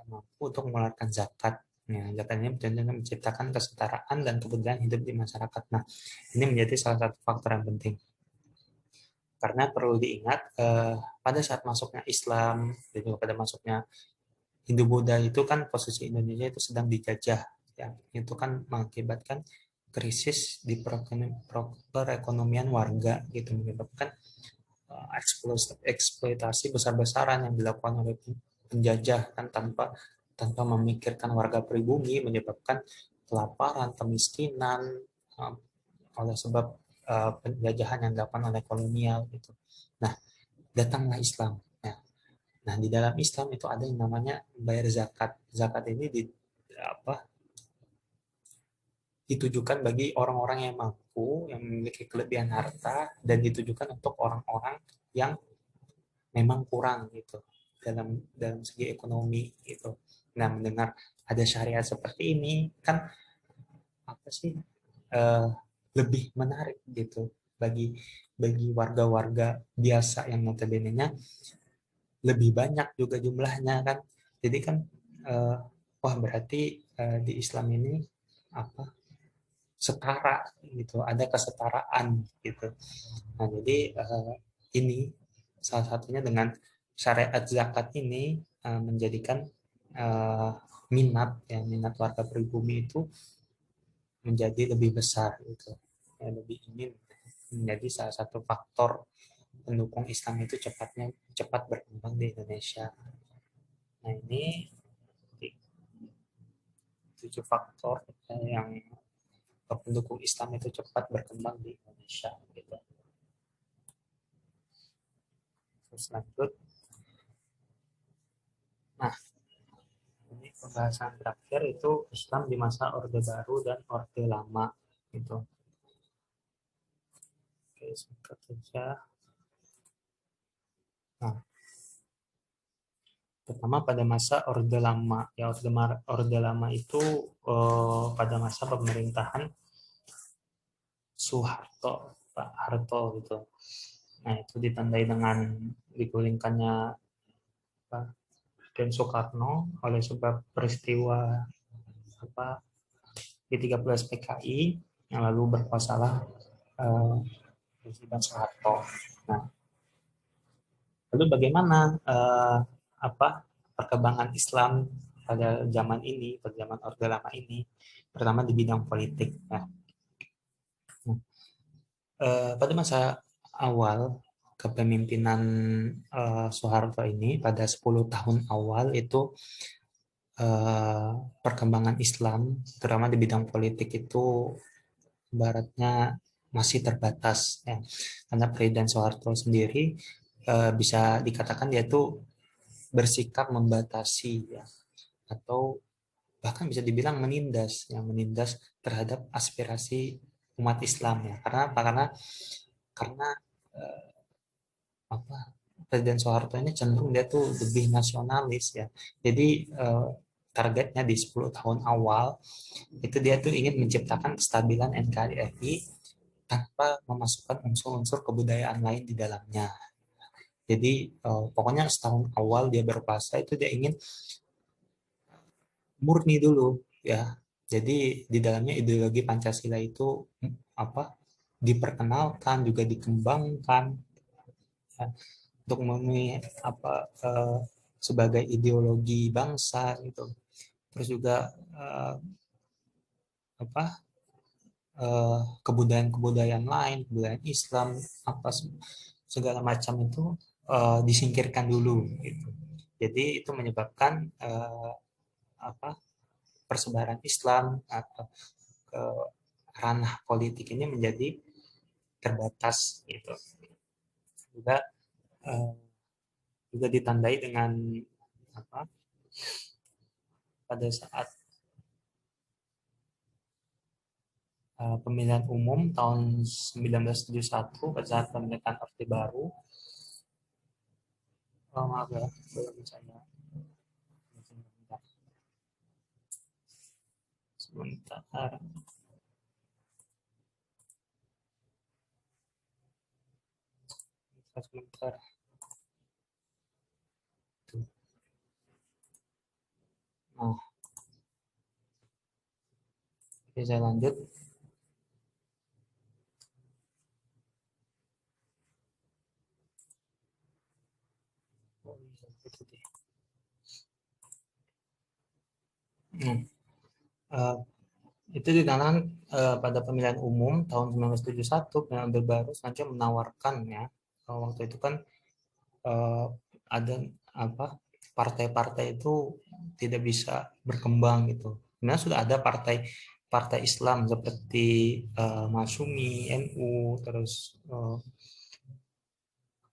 mampu untuk mengeluarkan zakat. Nah, zakat ini benar-benar menciptakan kesetaraan dan kemudahan hidup di masyarakat. Nah, ini menjadi salah satu faktor yang penting. Karena perlu diingat, pada saat masuknya Islam, dan juga pada masuknya Hindu-Buddha itu kan posisi Indonesia itu sedang dijajah. Ya, itu kan mengakibatkan krisis di perekonomian warga gitu, menyebabkan eksploitasi besar-besaran yang dilakukan oleh penjajah kan, tanpa tanpa memikirkan warga pribumi, menyebabkan kelaparan, kemiskinan oleh sebab penjajahan yang dilakukan oleh kolonial gitu. Nah, datanglah Islam. Nah, di dalam Islam itu ada yang namanya bayar zakat. Zakat ini apa, ditujukan bagi orang-orang yang mampu, yang memiliki kelebihan harta, dan ditujukan untuk orang-orang yang memang kurang gitu dalam dalam segi ekonomi gitu. Nah, mendengar ada syariat seperti ini kan apa sih, eh, lebih menarik gitu bagi bagi warga-warga biasa yang notabene-nya lebih banyak juga jumlahnya kan. Jadi kan eh, wah berarti di Islam ini apa, setara gitu, ada kesetaraan gitu. Nah, jadi ini salah satunya dengan syariat zakat ini menjadikan eh, minat warga pribumi itu menjadi lebih besar gitu. Ya, lebih ingin menjadi salah satu faktor pendukung Islam itu cepat berkembang di Indonesia. Nah, ini 7 faktor yang pendukung Islam itu cepat berkembang di Indonesia gitu. Terus lanjut. Nah, ini pembahasan terakhir itu Islam di masa Orde Baru dan Orde Lama gitu. Oke, singkat saja. Nah, pertama pada masa Orde Lama. Ya, Orde Lama itu pada masa pemerintahan Soeharto, Pak Harto gitu. Nah, itu ditandai dengan digulingkannya Pak dan Soekarno oleh sebab peristiwa apa di 13 PKI yang lalu berkuasalah eh, Presiden Soeharto. Nah, lalu bagaimana apa perkembangan Islam pada zaman ini, pada zaman Orde Lama ini? Pertama di bidang politik. Nah, pada masa awal kepemimpinan Soeharto ini pada 10 tahun awal itu perkembangan Islam terutama di bidang politik itu baratnya masih terbatas ya. Karena Presiden Soeharto sendiri bisa dikatakan dia tuh bersikap membatasi ya, atau bahkan bisa dibilang menindas yang menindas terhadap aspirasi umat Islam ya. Karena apa? Karena eh, apa, Presiden Soeharto ini cenderung dia tuh lebih nasionalis ya. Jadi targetnya di 10 tahun awal itu dia tuh ingin menciptakan kestabilan NKRI tanpa memasukkan unsur-unsur kebudayaan lain di dalamnya. Jadi pokoknya setahun awal dia berkuasa itu dia ingin murni dulu ya. Jadi di dalamnya ideologi Pancasila itu apa, diperkenalkan juga dikembangkan ya, untuk memenuhi apa sebagai ideologi bangsa gitu. Terus juga apa kebudayaan-kebudayaan lain, kebudayaan Islam apa segala macam itu disingkirkan dulu gitu. Jadi itu menyebabkan apa persebaran Islam atau ke ranah politik ini menjadi terbatas gitu. Juga uh, juga ditandai dengan apa? Pada saat pemilihan umum tahun 1971 pada saat pemilihan Orde Baru. Oh, maaf ya, belum saya. Sebentar. Sebentar. Nah, oke, saya lanjut. Nah, uh, itu ditandakan pada pemilihan umum tahun 1971 pemilihan Orde Baru sengaja menawarkan ya waktu itu kan ada apa partai-partai itu tidak bisa berkembang gitu. Nah sudah ada partai Islam seperti Masyumi, NU, terus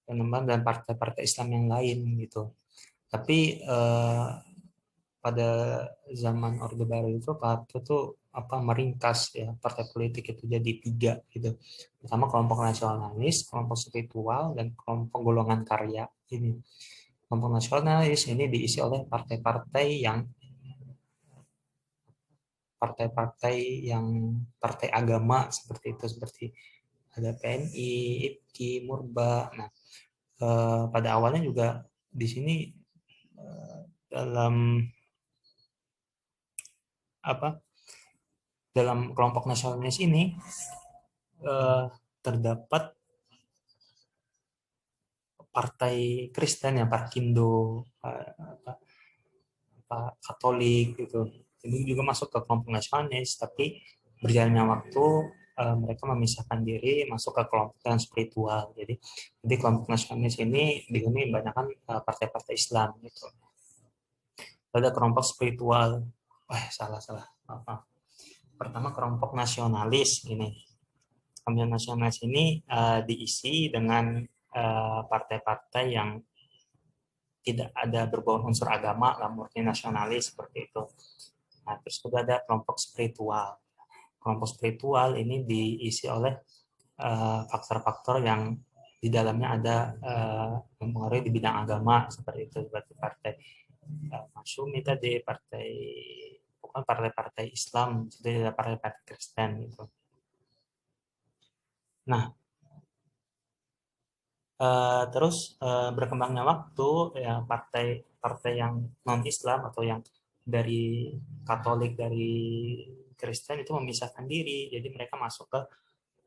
dan partai-partai Islam yang lain gitu. Tapi pada zaman Orde Baru itu Pak Harto tuh meringkas ya partai politik itu jadi tiga gitu. Pertama kelompok nasionalis, kelompok spiritual, dan kelompok golongan karya ini. Kelompok nasionalis ini diisi oleh partai-partai yang partai agama seperti itu, seperti ada PNI, IPKI, Murba. Nah, pada awalnya juga di sini dalam apa dalam kelompok nasionalis ini terdapat partai Kristen ya, Parkindo, Katolik gitu. Ini juga masuk ke kelompok nasionalis, tapi berjalannya waktu mereka memisahkan diri masuk ke kelompok yang spiritual. Jadi kelompok nasionalis ini dihuni banyak partai-partai Islam gitu. Ada kelompok spiritual, salah salah. Pertama kelompok nasionalis ini. Kelompok nasionalis ini diisi dengan partai-partai yang tidak ada berbau unsur agama, murni nasionalis seperti itu. Nah, terus juga ada kelompok spiritual. Kelompok spiritual ini diisi oleh faktor-faktor yang di dalamnya ada mempengaruhi di bidang agama seperti itu, seperti partai Masyumi tadi, bukan partai-partai Islam, jadi ada partai-partai Kristen gitu. Nah, terus berkembangnya waktu ya partai-partai yang non Islam atau yang dari Katolik, dari Kristen itu memisahkan diri, jadi mereka masuk ke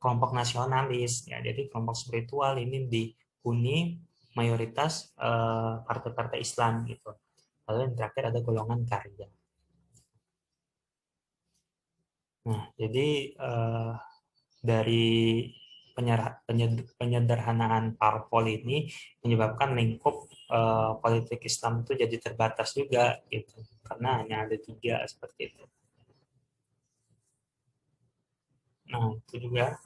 kelompok nasionalis ya. Jadi kelompok spiritual ini dihuni mayoritas partai-partai Islam gitu. Lalu yang terakhir ada golongan karya. Nah, jadi dari penyederhanaan parpol ini menyebabkan lingkup politik Islam itu jadi terbatas juga gitu, karena hanya ada tiga seperti itu. Nah itu juga.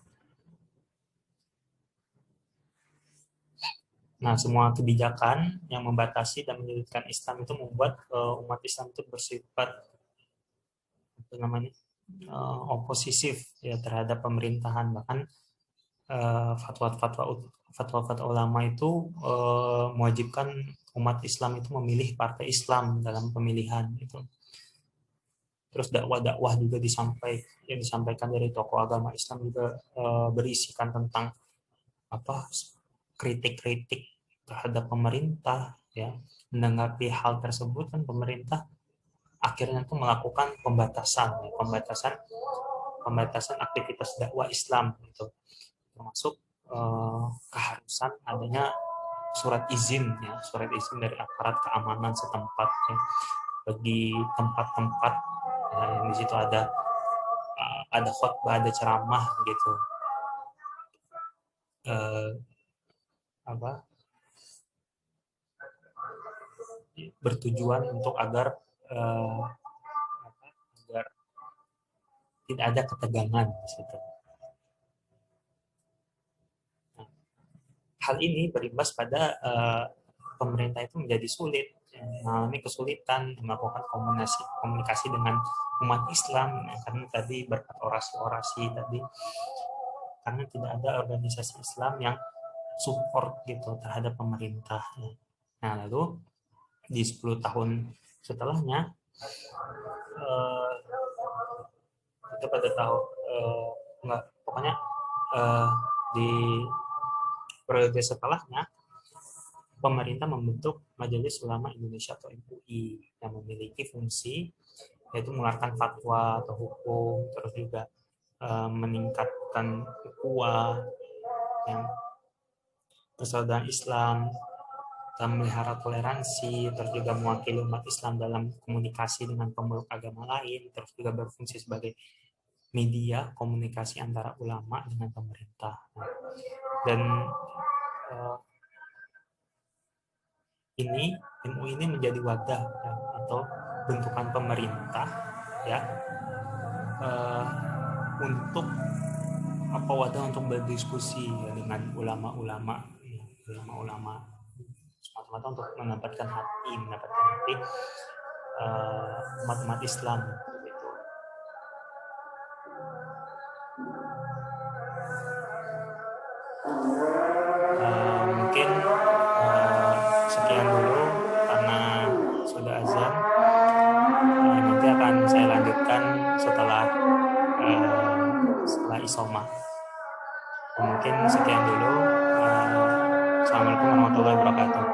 Nah semua kebijakan yang membatasi dan menyulitkan Islam itu membuat umat Islam itu bersifat apa namanya oposisif ya terhadap pemerintahan. Bahkan fatwa-fatwa fatwa-fatwa ulama itu mewajibkan umat Islam itu memilih partai Islam dalam pemilihan itu. Terus dakwah-dakwah juga yang disampaikan dari tokoh agama Islam juga berisikan tentang apa kritik-kritik terhadap pemerintah ya. Menanggapi hal tersebut kan pemerintah akhirnya tuh melakukan pembatasan aktivitas dakwah Islam gitu, termasuk keharusan adanya surat izin dari aparat keamanan setempat ya, bagi tempat-tempat ya, yang di situ ada khotbah, ada ceramah gitu, eh, apa bertujuan untuk agar tidak ada ketegangan di situ. Nah, hal ini berimbas pada pemerintah itu menjadi sulit, mengalami kesulitan melakukan komunikasi dengan umat Islam, karena tadi berkat orasi-orasi tadi, karena tidak ada organisasi Islam yang support gitu terhadap pemerintah. Nah, lalu di 10 tahun setelahnya, eh, kita pada tahu, enggak, pokoknya eh, di periode setelahnya pemerintah membentuk Majelis Ulama Indonesia atau MUI yang memiliki fungsi yaitu mengeluarkan fatwa atau hukum, terus juga meningkatkan ukhuwah, yang persaudaraan Islam, dan melihara toleransi, terus juga mewakili umat Islam dalam komunikasi dengan pemeluk agama lain, terus juga berfungsi sebagai media komunikasi antara ulama dengan pemerintah. Dan MUI ini menjadi wadah ya, atau bentukan pemerintah ya, untuk wadah untuk berdiskusi ya, dengan ulama-ulama semata-mata untuk mendapatkan hati umat-umat Islam gitu. Mungkin sekian dulu karena sudah azan. Nanti akan saya lanjutkan setelah isoma. Mungkin sekian dulu. Assalamualaikum warahmatullahi wabarakatuh.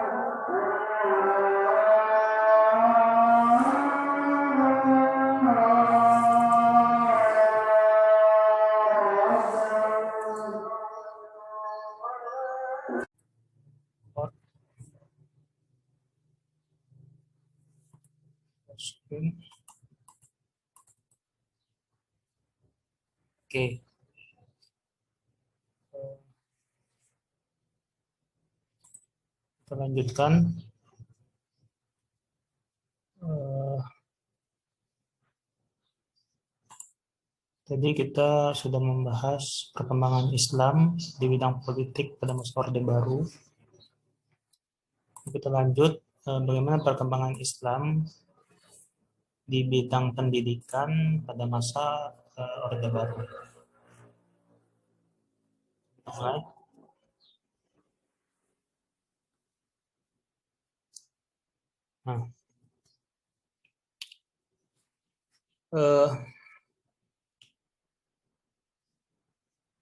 Oke. Kita lanjutkan. Tadi kita sudah membahas perkembangan Islam di bidang politik pada masa Orde Baru. Kita lanjut bagaimana perkembangan Islam di bidang pendidikan pada masa Orde Baru. Mulai. Nah,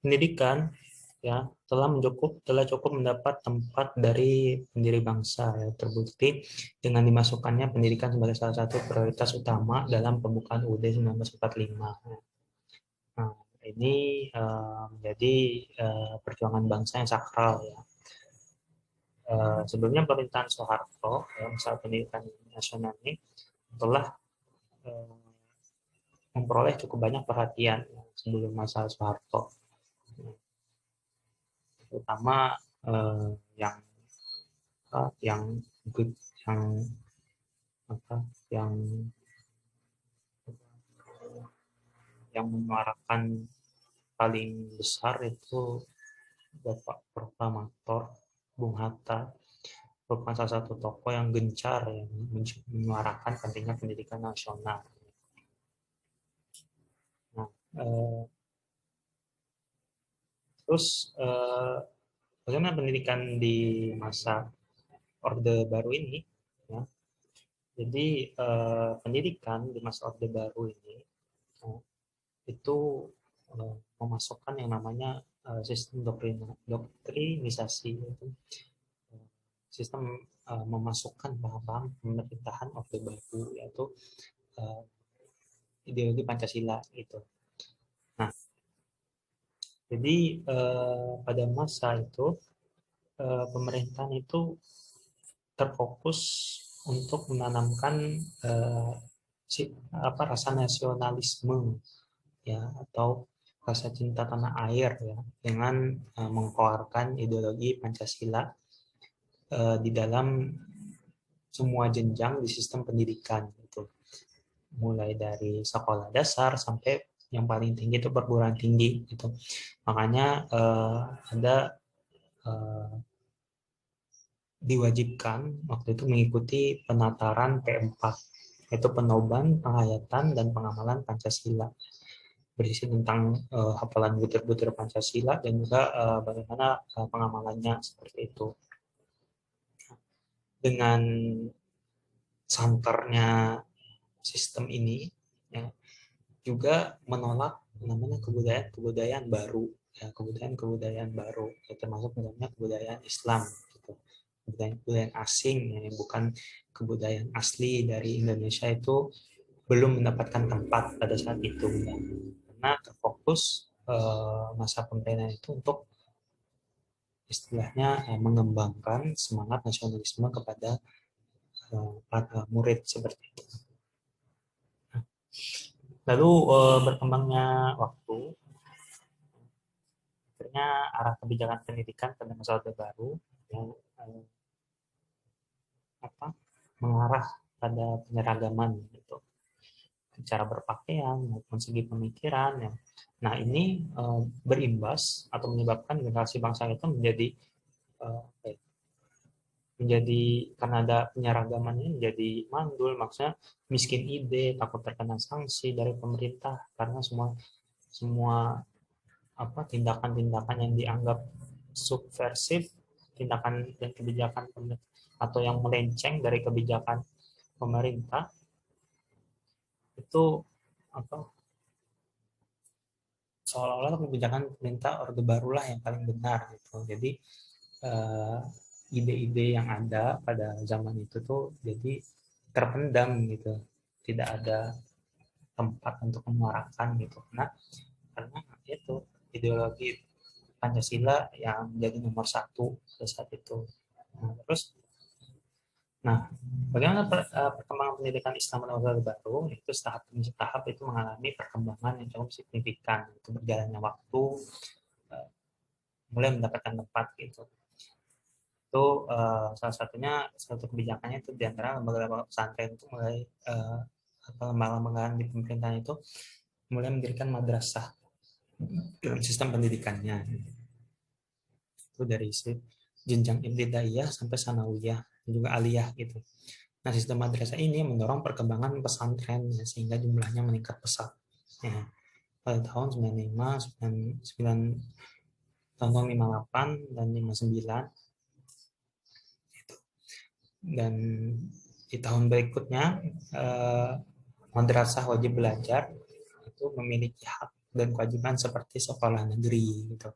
pendidikan ya telah cukup mendapat tempat dari pendiri bangsa ya, terbukti dengan dimasukkannya pendidikan sebagai salah satu prioritas utama dalam pembukaan UUD 1945. Nah, ini menjadi perjuangan bangsa yang sakral ya. Sebelumnya pemerintahan Soeharto ya, masalah pendidikan nasional ini telah memperoleh cukup banyak perhatian ya, sebelum masa Soeharto, terutama yang yang menyuarakan paling besar itu Bapak Proklamator Bung Hatta, merupakan salah satu tokoh yang gencar yang menyuarakan pentingnya pendidikan nasional. Nah, terus bagaimana pendidikan di masa Orde Baru ini? Ya. Jadi pendidikan di masa Orde Baru ini itu memasukkan yang namanya sistem doktrinisasi, yaitu sistem memasukkan paham-paham pemerintahan Orde Baru, yaitu ideologi Pancasila itu. Nah, jadi pada masa itu pemerintahan itu terfokus untuk menanamkan rasa nasionalisme ya, atau rasa cinta tanah air ya, dengan mengkoarkan ideologi Pancasila di dalam semua jenjang di sistem pendidikan itu, mulai dari sekolah dasar sampai yang paling tinggi itu perguruan tinggi gitu. Makanya ada diwajibkan waktu itu mengikuti penataran P4, yaitu penoban, penghayatan, dan pengamalan Pancasila. Berisi tentang hafalan butir-butir Pancasila dan juga bagaimana pengamalannya seperti itu. Dengan santernya sistem ini, ya, juga menolak namanya kebudayaan-kebudayaan baru, ya, kebudayaan-kebudayaan baru, ya, termasuk misalnya kebudayaan Islam, gitu. Kebudayaan asing, ya, yang bukan kebudayaan asli dari Indonesia itu belum mendapatkan tempat pada saat itu, ya. Karena terfokus masa pemerintahan itu untuk istilahnya mengembangkan semangat nasionalisme kepada para murid seperti itu. Lalu berkembangnya waktu, akhirnya arah kebijakan pendidikan pada masa Orde Baru yang mengarah pada penyeragaman gitu, cara berpakaian maupun segi pemikiran ya. Nah ini berimbas atau menyebabkan generasi bangsa itu uh, menjadi karena ada penyeragaman ini menjadi mandul, maksudnya miskin ide, takut terkena sanksi dari pemerintah karena semua semua tindakan-tindakan yang dianggap subversif, tindakan dan kebijakan atau yang melenceng dari kebijakan pemerintah itu apa seolah-olah kebijakan pemerintah Orde Baru lah yang paling benar gitu. Jadi ide-ide yang ada pada zaman itu tuh jadi terpendam gitu, tidak ada tempat untuk menyuarakan gitu, karena itu ideologi Pancasila yang menjadi nomor satu pada saat itu. Nah, terus, bagaimana perkembangan pendidikan Islam pada Orde Baru? Itu tahap demi tahap itu mengalami perkembangan yang cukup signifikan. Itu berjalannya waktu, uh, mulai mendapatkan tempat gitu. Itu salah satunya satu kebijakannya itu diantara lembaga-lembaga pesantren itu mulai lembaga-lembaga di pemerintahan itu mulai mendirikan madrasah dalam sistem pendidikannya. Itu dari jenjang ibtidaiyah sampai sanawiyah dan juga aliyah gitu. Nah, sistem madrasah ini mendorong perkembangan pesantren ya, sehingga jumlahnya meningkat pesat. Ya, pada tahun 95, 99, tahun 58 dan 59 gitu. Dan di tahun berikutnya madrasah wajib belajar itu memiliki hak dan kewajiban seperti sekolah negeri gitu.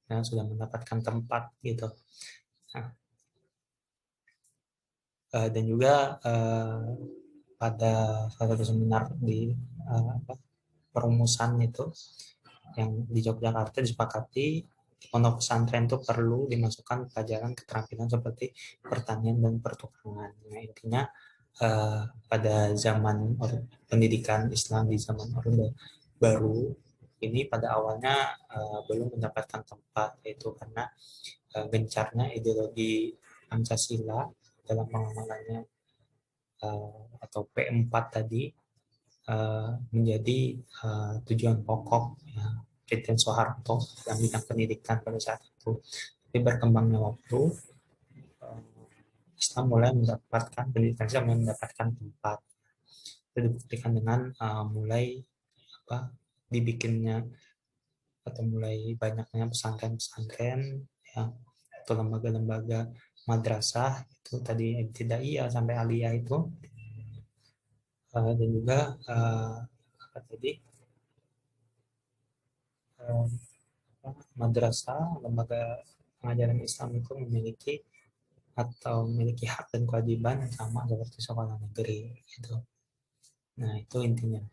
Yang sudah mendapatkan tempat gitu. Nah, dan juga pada salah satu seminar di perumusan itu yang di Yogyakarta disepakati pondok pesantren itu perlu dimasukkan pelajaran keterampilan seperti pertanian dan pertukangan. Nah, intinya pada zaman pendidikan Islam di zaman Orde Baru ini pada awalnya belum mendapatkan tempat, yaitu karena gencarnya ideologi Pancasila dalam pengamalannya atau P4 tadi menjadi tujuan pokok ya, Presiden Soeharto dalam bidang pendidikan pada saat itu. Tapi berkembangnya waktu, Islam mulai mendapatkan pendidikan Islam mulai mendapatkan tempat. Itu dibuktikan dengan mulai dibikinnya atau mulai banyaknya pesantren-pesantren ya, atau lembaga-lembaga madrasah itu tadi ibtidaiyah sampai aliyah itu, dan juga apa tadi madrasah lembaga pengajaran Islam itu memiliki hak dan kewajiban yang sama seperti sekolah negeri gitu. Nah itu intinya.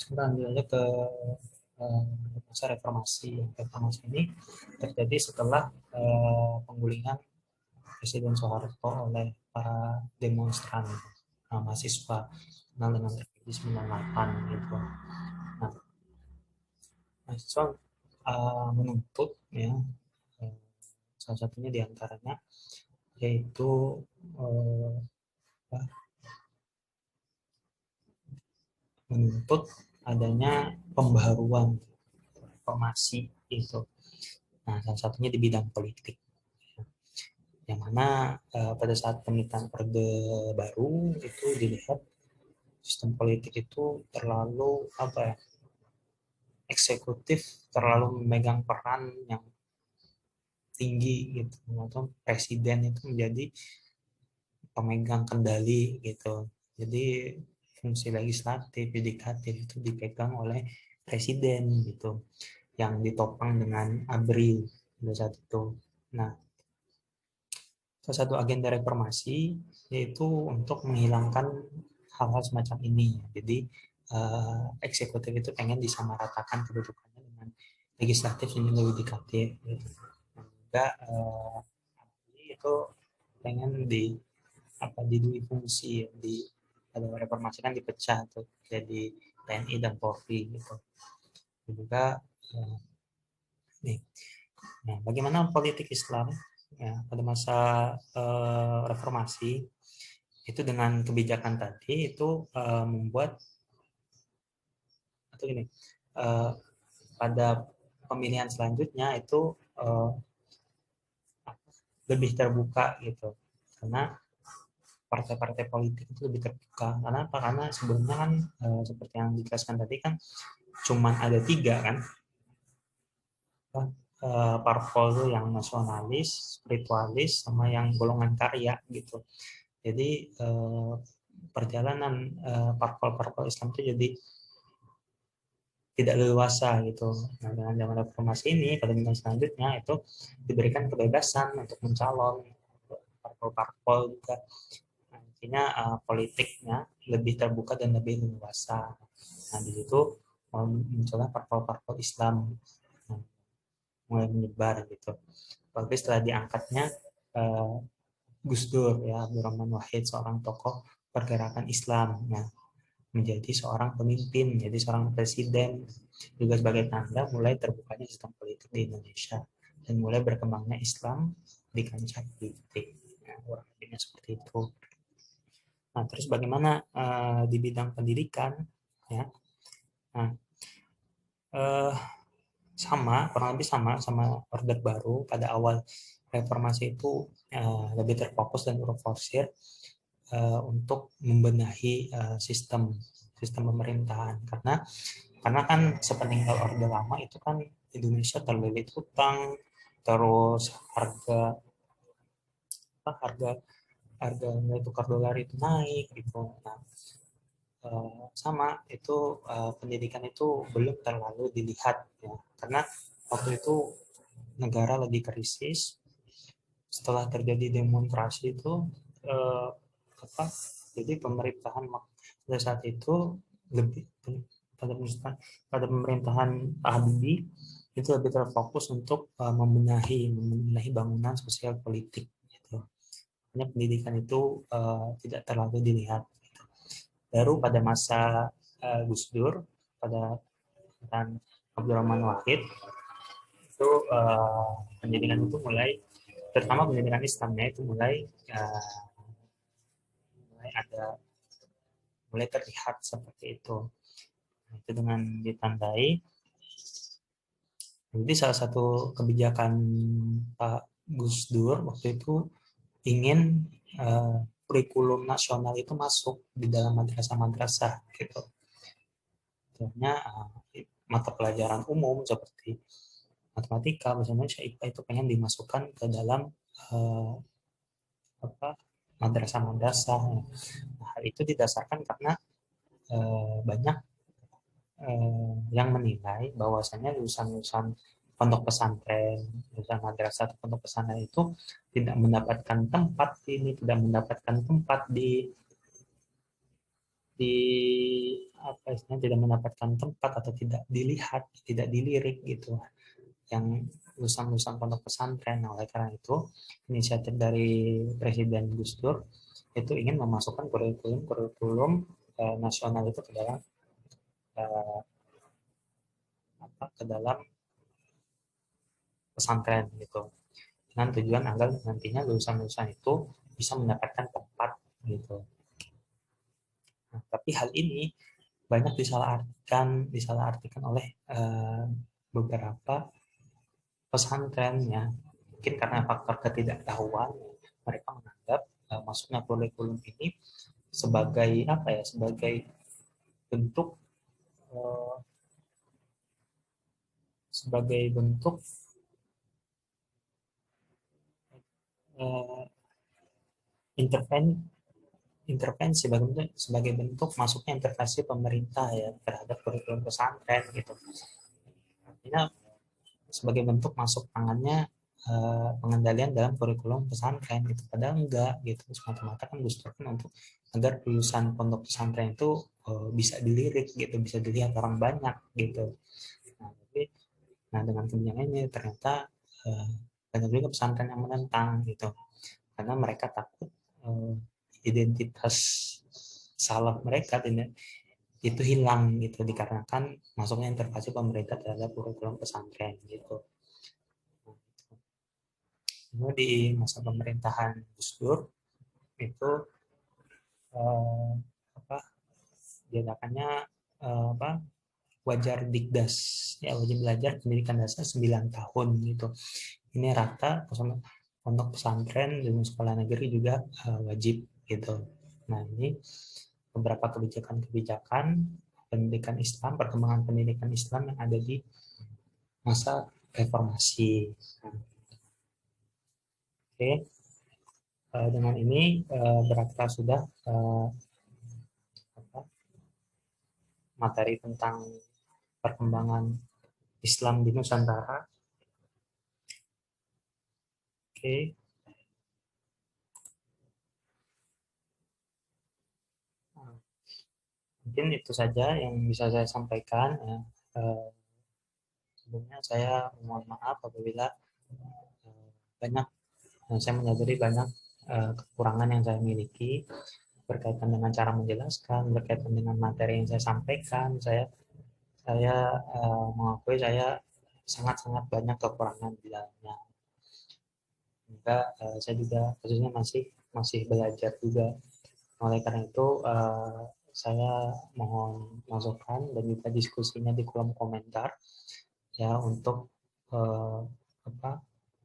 Sekarang lanjut aja ke masa reformasi. Reformasi ini terjadi setelah penggulingan Presiden Soeharto oleh para demonstran mahasiswa dengan terjadi 98 gitu. Nah, mahasiswa menuntut ya salah satunya diantaranya yaitu menuntut adanya pembaharuan reformasi itu. Nah, salah satunya di bidang politik. Yang mana pada saat pemerintahan Orde Baru itu dilihat sistem politik itu terlalu eksekutif, terlalu memegang peran yang tinggi gitu, atau presiden itu menjadi pemegang kendali gitu. Jadi fungsi legislatif, yudikatif itu dipegang oleh presiden gitu, yang ditopang dengan ABRI pada saat itu. Nah, salah satu agenda reformasi yaitu untuk menghilangkan hal-hal semacam ini. Jadi eksekutif itu pengen disamaratakan kedudukannya dengan legislatif dan yudikatif. Gitu. Dan juga itu pengen didui fungsi di kalau reformasi kan dipecah tuh jadi TNI dan Polri gitu. Dan juga nih, nah, bagaimana politik Islam ya pada masa reformasi itu dengan kebijakan tadi itu membuat atau gini pada pemilihan selanjutnya itu lebih terbuka gitu, karena partai-partai politik itu lebih terbuka. Karena apa? Karena sebelumnya kan seperti yang dijelaskan tadi kan cuman ada 3 kan, parpol itu yang nasionalis, spiritualis, sama yang golongan karya gitu. Jadi perjalanan parpol-parpol Islam itu jadi tidak leluasa gitu. Nah, dengan zaman reformasi ini pada tahun selanjutnya itu diberikan kebebasan untuk mencalon parpol-parpol juga. Nah, artinya politiknya lebih terbuka dan lebih leluasa. Nah, di situ munculnya parpol-parpol Islam mulai menyebar gitu. Tapi setelah diangkatnya Gus Dur ya, Abdurrahman Wahid, seorang tokoh pergerakan Islam. Nah, menjadi seorang pemimpin, menjadi seorang presiden, juga sebagai tanda mulai terbukanya sistem politik di Indonesia dan mulai berkembangnya Islam di kancah politik. Nah, kurang lebihnya seperti itu. Nah, terus bagaimana di bidang pendidikan? Ya, nah, kurang lebih sama Orde Baru pada awal reformasi itu lebih terfokus dan terforsir untuk membenahi sistem pemerintahan, karena kan sepeninggal Orde Lama itu kan Indonesia terlilit utang, terus harga harga nilai tukar dolar itu naik gitu. Nah, sama itu pendidikan itu belum terlalu dilihat ya, karena waktu itu negara lagi krisis. Setelah terjadi demonstrasi itu eh, apa jadi pemerintahan pada saat itu lebih pada pemerintahan Pak Habibie itu lebih terfokus untuk membenahi bangunan sosial politik gitu. Hanya pendidikan itu tidak terlalu dilihat. Baru pada masa Gus Dur, pada dan Abdurrahman Wahid itu pendidikan itu mulai, terutama pendidikan Islamnya itu mulai terlihat seperti itu. Nah, itu dengan ditandai. Jadi salah satu kebijakan Pak Gus Dur waktu itu ingin kurikulum nasional itu masuk di dalam madrasah-madrasah gitu. Contohnya mata pelajaran umum seperti matematika, bahasa Indonesia, IPA itu pengen dimasukkan ke dalam uh, madrasah-madrasah. Nah, hal itu didasarkan karena banyak yang menilai bahwasanya lulusan-lulusan pondok pesantren, lulusan madrasah atau pondok pesantren itu tidak mendapatkan tempat tidak mendapatkan tempat di apa istilahnya, tidak mendapatkan tempat atau tidak dilihat, tidak dilirik gitu, yang lulusan-lulusan pondok pesantren. Nah, oleh karena itu inisiatif dari Presiden Gus Dur itu ingin memasukkan kurikulum nasional itu eh, ke dalam pesantren gitu, dengan tujuan agar nantinya lulusan-lulusan itu bisa mendapatkan tempat gitu. Nah, tapi hal ini banyak disalahartikan oleh beberapa pesantren ya. Mungkin karena faktor ketidaktahuan, mereka menganggap masuknya kurikulum ini sebagai apa ya, sebagai bentuk eh, sebagai bentuk eh, intervensi intervensi sebagai bentuk masuknya intervensi pemerintah ya terhadap kurikulum pesantren gitu. Artinya sebagai bentuk masuk tangannya pengendalian dalam kurikulum pesantren gitu. Padahal enggak gitu. Semata-mata kan Gus Dur kan untuk agar lulusan pondok pesantren itu bisa dilirik gitu, bisa dilihat orang banyak gitu. Nah, tapi nah dengan kebijakan ini ternyata uh, banyak juga pesantren yang menentang gitu. Karena mereka takut uh, identitas salaf mereka tidak itu hilang gitu dikarenakan masuknya intervensi pemerintah terhadap kurikulum pesantren gitu. Nah, di masa pemerintahan Gus Dur itu eh, apa diadakannya apa wajar dikdas ya wajib belajar pendidikan dasar 9 tahun gitu. Ini rata untuk pesantren dan sekolah negeri juga wajib gitu. Nah ini beberapa kebijakan-kebijakan pendidikan Islam, perkembangan pendidikan Islam yang ada di masa reformasi. Nah, oke, dengan ini berarti sudah apa, materi tentang perkembangan Islam di Nusantara. Oke, nah, mungkin itu saja yang bisa saya sampaikan. Ya. Sebelumnya saya mohon maaf apabila banyak saya menyadari banyak kekurangan yang saya miliki berkaitan dengan cara menjelaskan, berkaitan dengan materi yang saya sampaikan. Saya mengakui saya sangat-sangat banyak kekurangan di dalamnya. Juga saya juga khususnya masih masih belajar juga. Oleh karena itu saya mohon masukan dan juga diskusinya di kolom komentar ya untuk eh, apa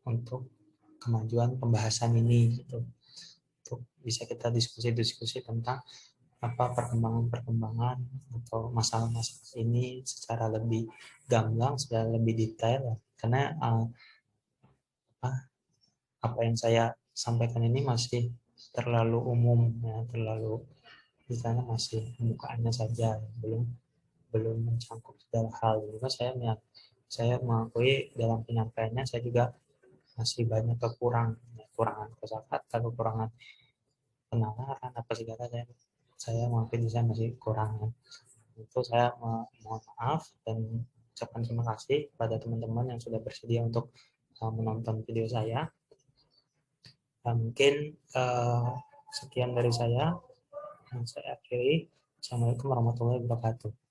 untuk kemajuan pembahasan ini gitu. Untuk bisa kita diskusi-diskusi tentang apa perkembangan-perkembangan atau masalah-masalah ini secara lebih gamblang, secara lebih detail ya. Karena apa yang saya sampaikan ini masih terlalu umum ya, terlalu misalnya masih pembukaannya saja, belum belum mencangkup segala hal. Juga saya mengakui dalam penyampaiannya saya juga masih banyak kekurangan kosakata, kekurangan penalaran apa segala saya mungkin saya masih kurang. Itu saya mohon maaf dan ucapkan terima kasih pada teman-teman yang sudah bersedia untuk menonton video saya. Mungkin sekian dari saya yang saya akhiri. Assalamualaikum warahmatullahi wabarakatuh.